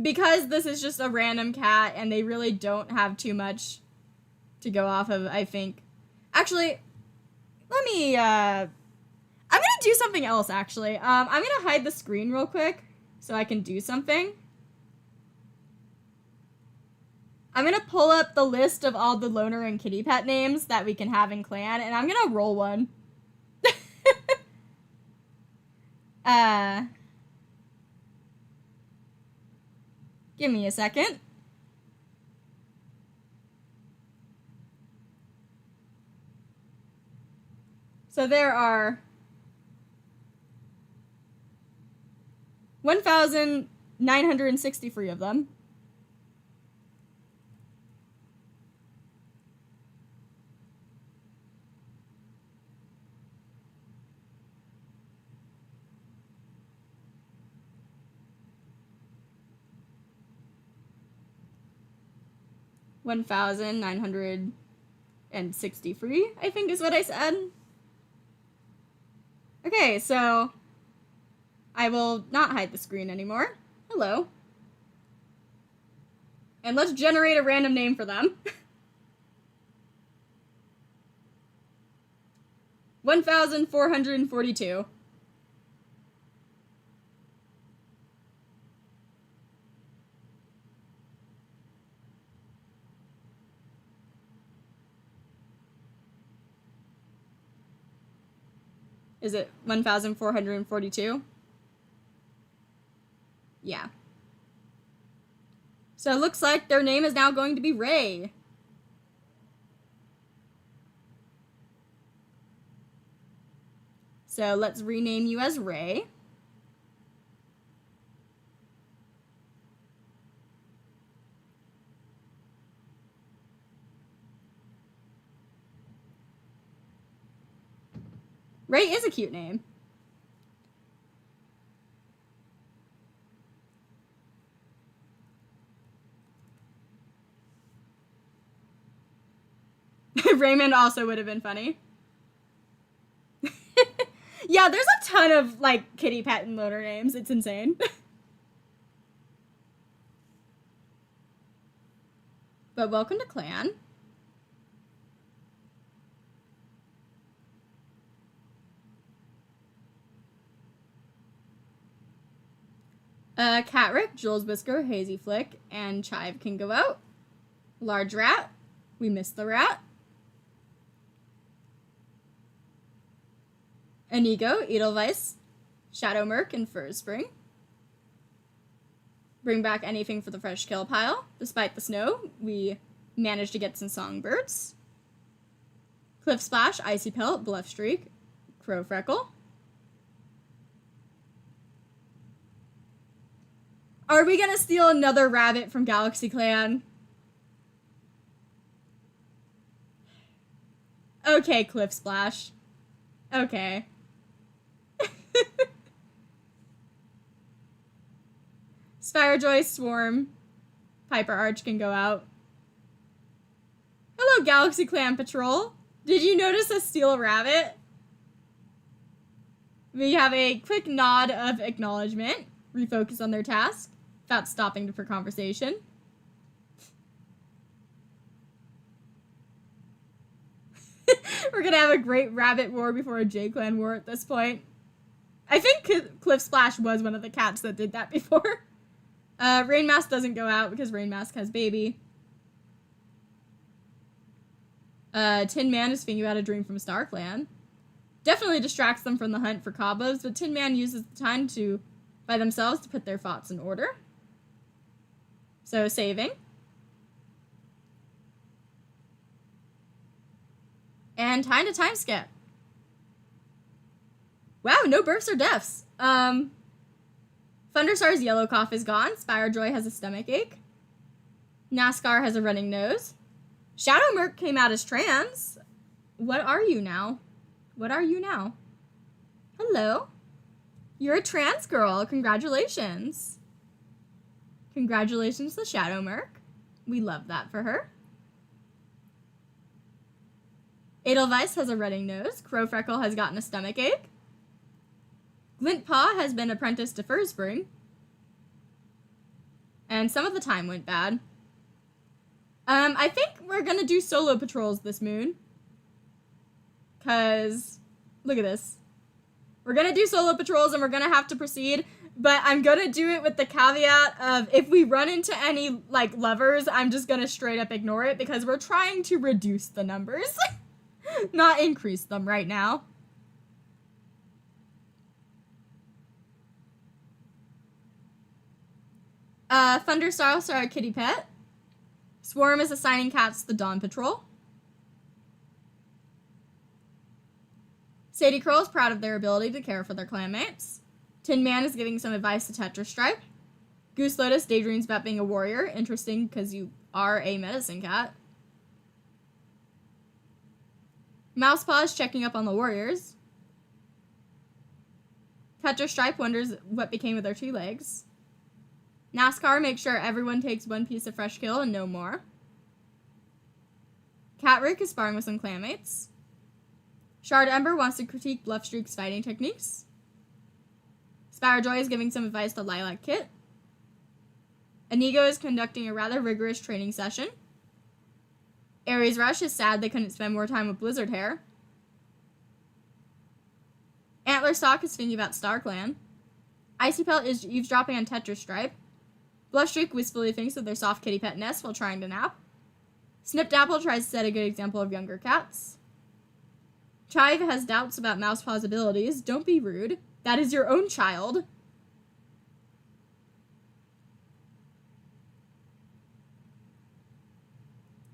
because this is just a random cat and they really don't have too much to go off of, I think. Actually, let me, I'm gonna do something else, actually. I'm gonna hide the screen real quick so I can do something. I'm gonna pull up the list of all the loner and kitty pet names that we can have in clan, and I'm gonna roll one. Give me a second. So there are 1,963 of them. $1,963, I think is what I said. Okay, so I will not hide the screen anymore. Hello. And let's generate a random name for them. 1,442. Is it 1,442? Yeah. So it looks like their name is now going to be Ray. So let's rename you as Ray. Ray is a cute name. Raymond also would have been funny. Yeah, there's a ton of, like, kitty pet and loner names. It's insane. But welcome to clan. Catrick, Jules Whisker, Hazy Flick, and Chive can go out. Large Rat. We missed the rat. Inigo, Edelweiss, Shadow Merc, and Fur Spring. Bring back anything for the fresh kill pile. Despite the snow, we managed to get some songbirds. Cliff Splash, Icy Pelt, Bluff Streak, Crow Freckle. Are we gonna steal another rabbit from Galaxy Clan? Okay, Cliff Splash. Okay. Spirejoy, Swarm, Piper Arch can go out. Hello, Galaxy Clan Patrol. Did you notice us steal a rabbit? We have a quick nod of acknowledgement. Refocus on their task without stopping for conversation. We're gonna have a great rabbit war before a J-Clan war at this point. I think Cliff Splash was one of the cats that did that before. Rain Mask doesn't go out because Rain Mask has baby. Tin Man is thinking about a dream from StarClan. Definitely distracts them from the hunt for cobwebs, but Tin Man uses the time by themselves to put their thoughts in order. So, saving. And time to time skip. Wow, no births or deaths. Thunderstar's yellow cough is gone. Spirejoy has a stomach ache. NASCAR has a running nose. Shadow Merc came out as trans. What are you now? What are you now? Hello? You're a trans girl. Congratulations. Congratulations to Shadow Merc. We love that for her. Edelweiss has a running nose. Crowfreckle has gotten a stomach ache. Glintpaw has been apprenticed to Furspring. And some of the time went bad. I think we're gonna do solo patrols this moon. Cause, look at this. We're gonna do solo patrols and we're gonna have to proceed, but I'm gonna do it with the caveat of if we run into any, like, lovers, I'm just gonna straight up ignore it because we're trying to reduce the numbers, not increase them right now. Thunderstar are a kitty pet. Swarm is assigning cats to the Dawn Patrol. Sadie Curl is proud of their ability to care for their clanmates. Tin Man is giving some advice to Tetrastripe. Goose Lotus daydreams about being a warrior. Interesting, because you are a medicine cat. Mousepaw is checking up on the warriors. Tetrastripe wonders what became of their 2 legs. NASCAR makes sure everyone takes 1 piece of fresh kill and no more. Catrick is sparring with some clanmates. Shard Ember wants to critique Bluffstreak's fighting techniques. Spirejoy is giving some advice to Lilac Kit. Inigo is conducting a rather rigorous training session. Aries Rush is sad they couldn't spend more time with Blizzard Hair. Antler Stalk is thinking about StarClan. Icy Pelt is eavesdropping on Tetrastripe. Bluffstreak wistfully thinks of their soft kitty pet nest while trying to nap. Snipped Apple tries to set a good example of younger cats. Chive has doubts about Mousepaw's abilities. Don't be rude. That is your own child.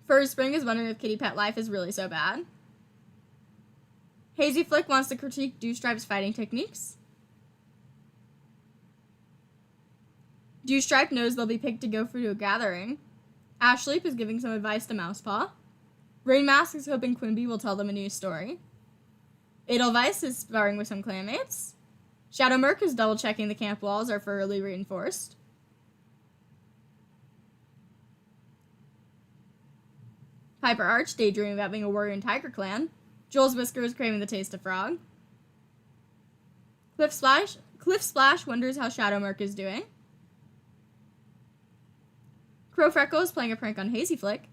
Furspring is wondering if kitty pet life is really so bad. Hazy Flick wants to critique Dewstripe's fighting techniques. Dewstripe knows they'll be picked to go through a gathering. Ashleep is giving some advice to Mousepaw. Rain Mask is hoping Quimby will tell them a new story. Edelweiss is sparring with some clanmates. Shadow Merc is double-checking the camp walls are thoroughly reinforced. Piper Arch daydreaming about being a warrior in Tiger Clan. Joel's Whisker is craving the taste of frog. Cliff Splash wonders how Shadow Merc is doing. Crowfreckle is playing a prank on Hazy Flick.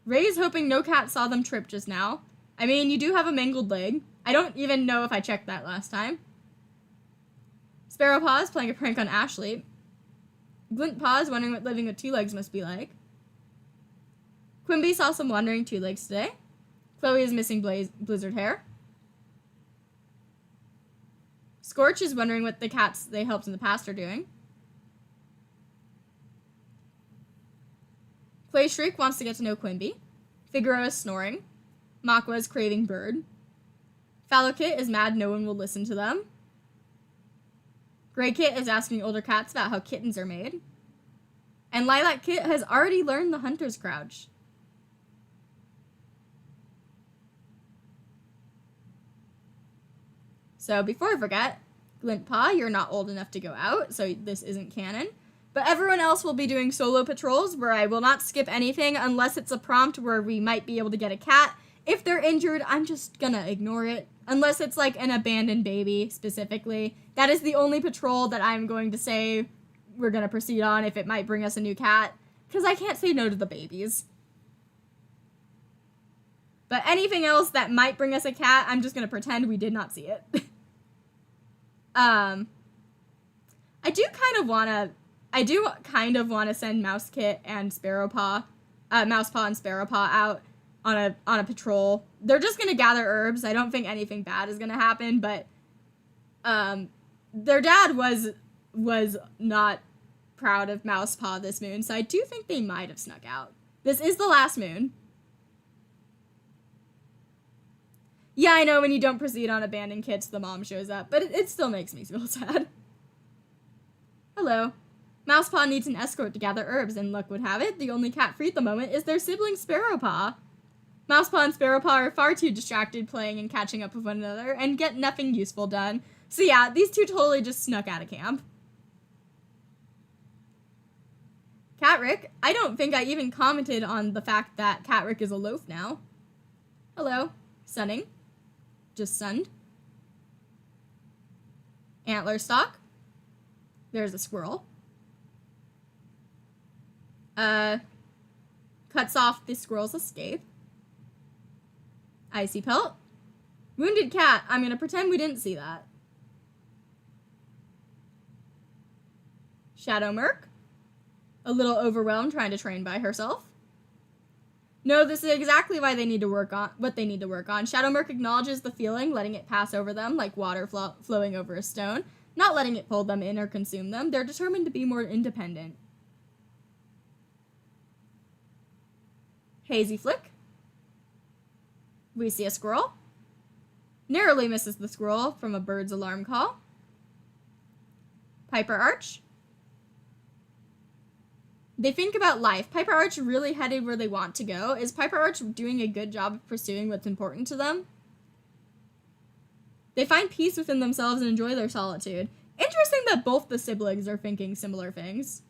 Ray is hoping no cat saw them trip just now. I mean, you do have a mangled leg. I don't even know if I checked that last time. Sparrowpaw is playing a prank on Ashleep. Glintpaw is wondering what living with 2 legs must be like. Quimby saw some wandering 2 legs today. Chloe is missing Blizzard Hair. Scorch is wondering what the cats they helped in the past are doing. Clay Shriek wants to get to know Quimby. Figaro is snoring. Makwa is craving bird. Fallowkit is mad no one will listen to them. Grey Kit is asking older cats about how kittens are made. And Lilac Kit has already learned the hunter's crouch. So before I forget, Glintpaw, you're not old enough to go out, so this isn't canon. But everyone else will be doing solo patrols where I will not skip anything unless it's a prompt where we might be able to get a cat. If they're injured, I'm just gonna ignore it. Unless it's like an abandoned baby specifically. That is the only patrol that I'm going to say we're gonna proceed on if it might bring us a new cat. Because I can't say no to the babies. But anything else that might bring us a cat, I'm just gonna pretend we did not see it. I do kind of want to send Mousepaw and Sparrowpaw out on a patrol. They're just gonna gather herbs. I don't think anything bad is gonna happen, but their dad was not proud of Mousepaw this moon, so I do think they might have snuck out. This is the last moon. Yeah, I know when you don't proceed on abandoned kits, the mom shows up, but it still makes me feel sad. Hello. Mousepaw needs an escort to gather herbs, and luck would have it, the only cat free at the moment is their sibling Sparrowpaw. Mousepaw and Sparrowpaw are far too distracted playing and catching up with one another, and get nothing useful done. So yeah, these two totally just snuck out of camp. Catrick, I don't think I even commented on the fact that Catrick is a loaf now. Hello. Sunning. Just sunned. Antler stalk. There's a squirrel. Cuts off the squirrel's escape. Icy pelt. Wounded cat. I'm gonna pretend we didn't see that. Shadow Merc. A little overwhelmed trying to train by herself. No, this is exactly why they need to work on what they need to work on. Shadow Merc acknowledges the feeling, letting it pass over them like water flowing over a stone, not letting it pull them in or consume them. They're determined to be more independent. Hazy Flick. We see a squirrel. Narrowly misses the squirrel from a bird's alarm call. Piper Arch. They think about life. Piper Arch really headed where they want to go. Is Piper Arch doing a good job of pursuing what's important to them? They find peace within themselves and enjoy their solitude. Interesting that both the siblings are thinking similar things.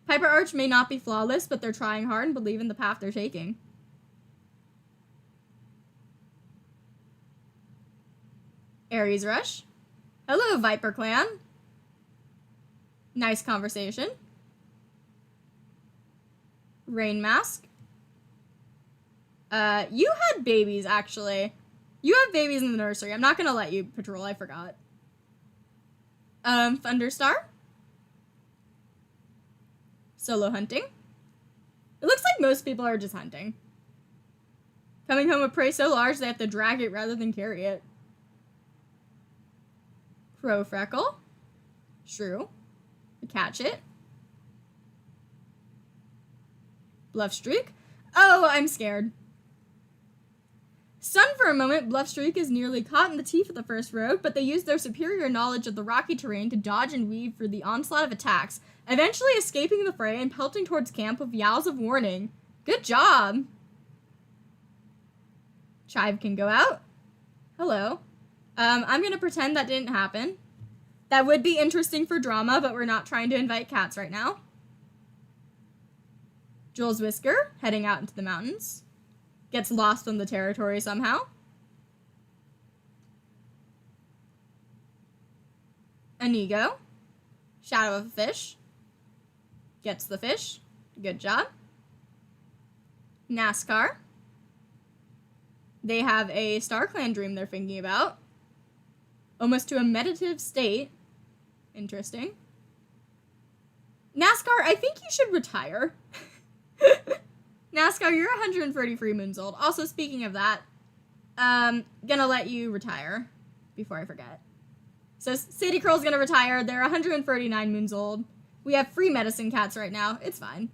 Piper Arch may not be flawless, but they're trying hard and believe in the path they're taking. Aries Rush. Hello, Viper Clan. Nice conversation. Rain Mask. You had babies, actually. You have babies in the nursery. I'm not gonna let you patrol, I forgot. Thunderstar. Solo hunting. It looks like most people are just hunting. Coming home with prey so large they have to drag it rather than carry it. Crow Freckle. Shrew. Catch it. Bluff Streak. Oh, I'm scared. Stunned for a moment, Bluff Streak is nearly caught in the teeth of the first rogue, but they use their superior knowledge of the rocky terrain to dodge and weave through the onslaught of attacks, eventually escaping the fray and pelting towards camp with yowls of warning. Good job! Chive can go out. Hello. I'm gonna pretend that didn't happen. That would be interesting for drama, but we're not trying to invite cats right now. Joel's Whisker, heading out into the mountains. Gets lost on the territory somehow. Inigo. Shadow of a fish. Gets the fish. Good job. NASCAR. They have a StarClan dream they're thinking about. Almost to a meditative state. Interesting. NASCAR, I think you should retire. NASCAR, you're 133 moons old. Also, speaking of that, gonna let you retire before I forget. So, Sadie Curl's gonna retire. They're 139 moons old. We have free medicine cats right now. It's fine.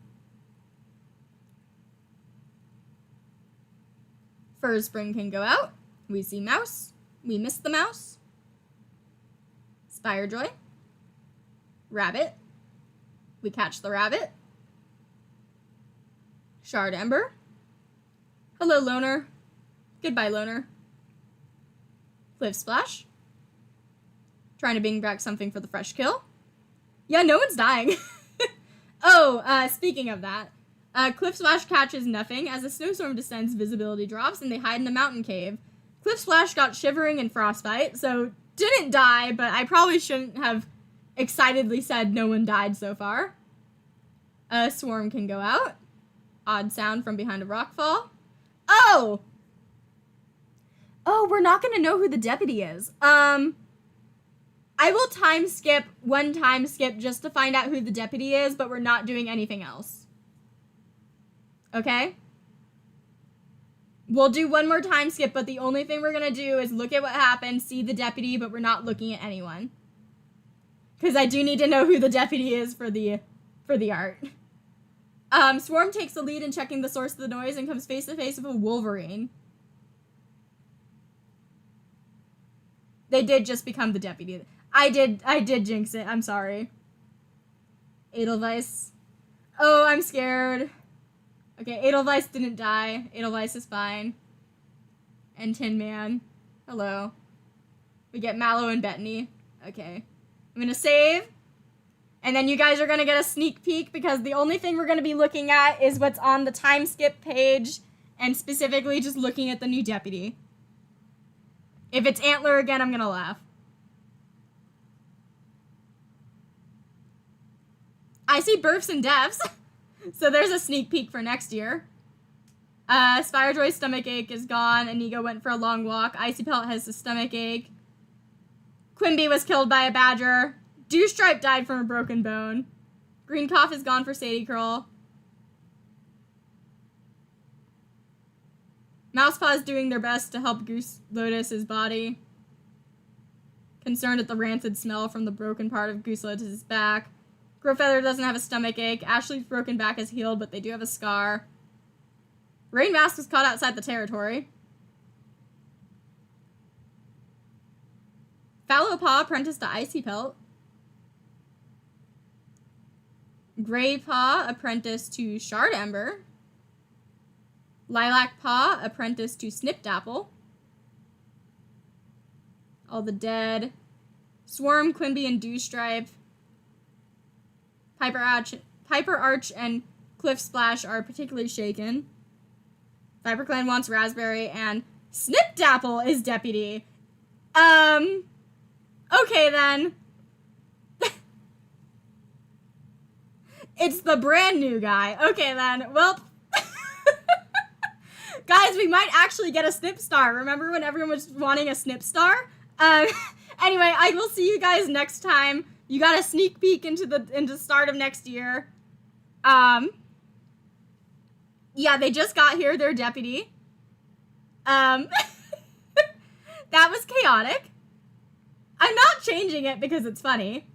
Fur Spring can go out. We see Mouse. We miss the Mouse. Spirejoy. Rabbit. We catch the rabbit. Shard Ember. Hello, Loner. Goodbye, Loner. Cliff Splash. Trying to bring back something for the fresh kill. Yeah, no one's dying. Oh, speaking of that, Cliff Splash catches nothing. As a snowstorm descends, visibility drops, and they hide in a mountain cave. Cliff Splash got shivering and frostbite, so didn't die, but I probably shouldn't have excitedly said no one died so far. Swarm can go out. Odd sound from behind a rockfall. Oh! Oh, we're not gonna know who the deputy is. I will one time skip just to find out who the deputy is, but we're not doing anything else. Okay? We'll do one more time skip, but the only thing we're gonna do is look at what happened, see the deputy, but we're not looking at anyone. Because I do need to know who the deputy is for the art. Swarm takes the lead in checking the source of the noise and comes face to face with a Wolverine. They did just become the deputy. I did jinx it. I'm sorry. Edelweiss. Oh, I'm scared. Okay, Edelweiss didn't die. Edelweiss is fine. And Tin Man. Hello. We get Mallow and Bettany. Okay. I'm gonna save. And then you guys are gonna get a sneak peek because the only thing we're gonna be looking at is what's on the time skip page and specifically just looking at the new deputy. If it's Antler again, I'm gonna laugh. I see births and deaths, so there's a sneak peek for next year. Spirejoy's stomach ache is gone. Inigo went for a long walk. Icy Pelt has a stomach ache. Quimby was killed by a badger. Dewstripe died from a broken bone. Green Cough is gone for Sadie Curl. Mousepaw is doing their best to help Goose Lotus's body. Concerned at the rancid smell from the broken part of Goose Lotus's back. Growfeather doesn't have a stomach ache. Ashley's broken back is healed, but they do have a scar. Rain Mask was caught outside the territory. Fallow Paw apprenticed to Icy Pelt. Gray Paw apprenticed to Shard Ember. Lilac Paw apprenticed to Snipdapple. All the dead. Swarm, Quimby, and Dewstripe. Piper Arch and Cliff Splash are particularly shaken. ViperClan wants Raspberry, and Snipdapple is deputy. Okay then. It's the brand new guy. Okay then, well. Guys, we might actually get a Snip Star. Remember when everyone was wanting a Snip Star? Anyway, I will see you guys next time. You got a sneak peek into the start of next year. Yeah, they just got here, their deputy. That was chaotic. I'm not changing it because it's funny.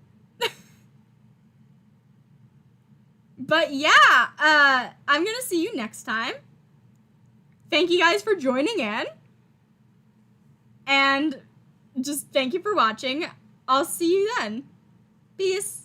But yeah, I'm gonna see you next time. Thank you guys for joining in. And just thank you for watching. I'll see you then. Peace.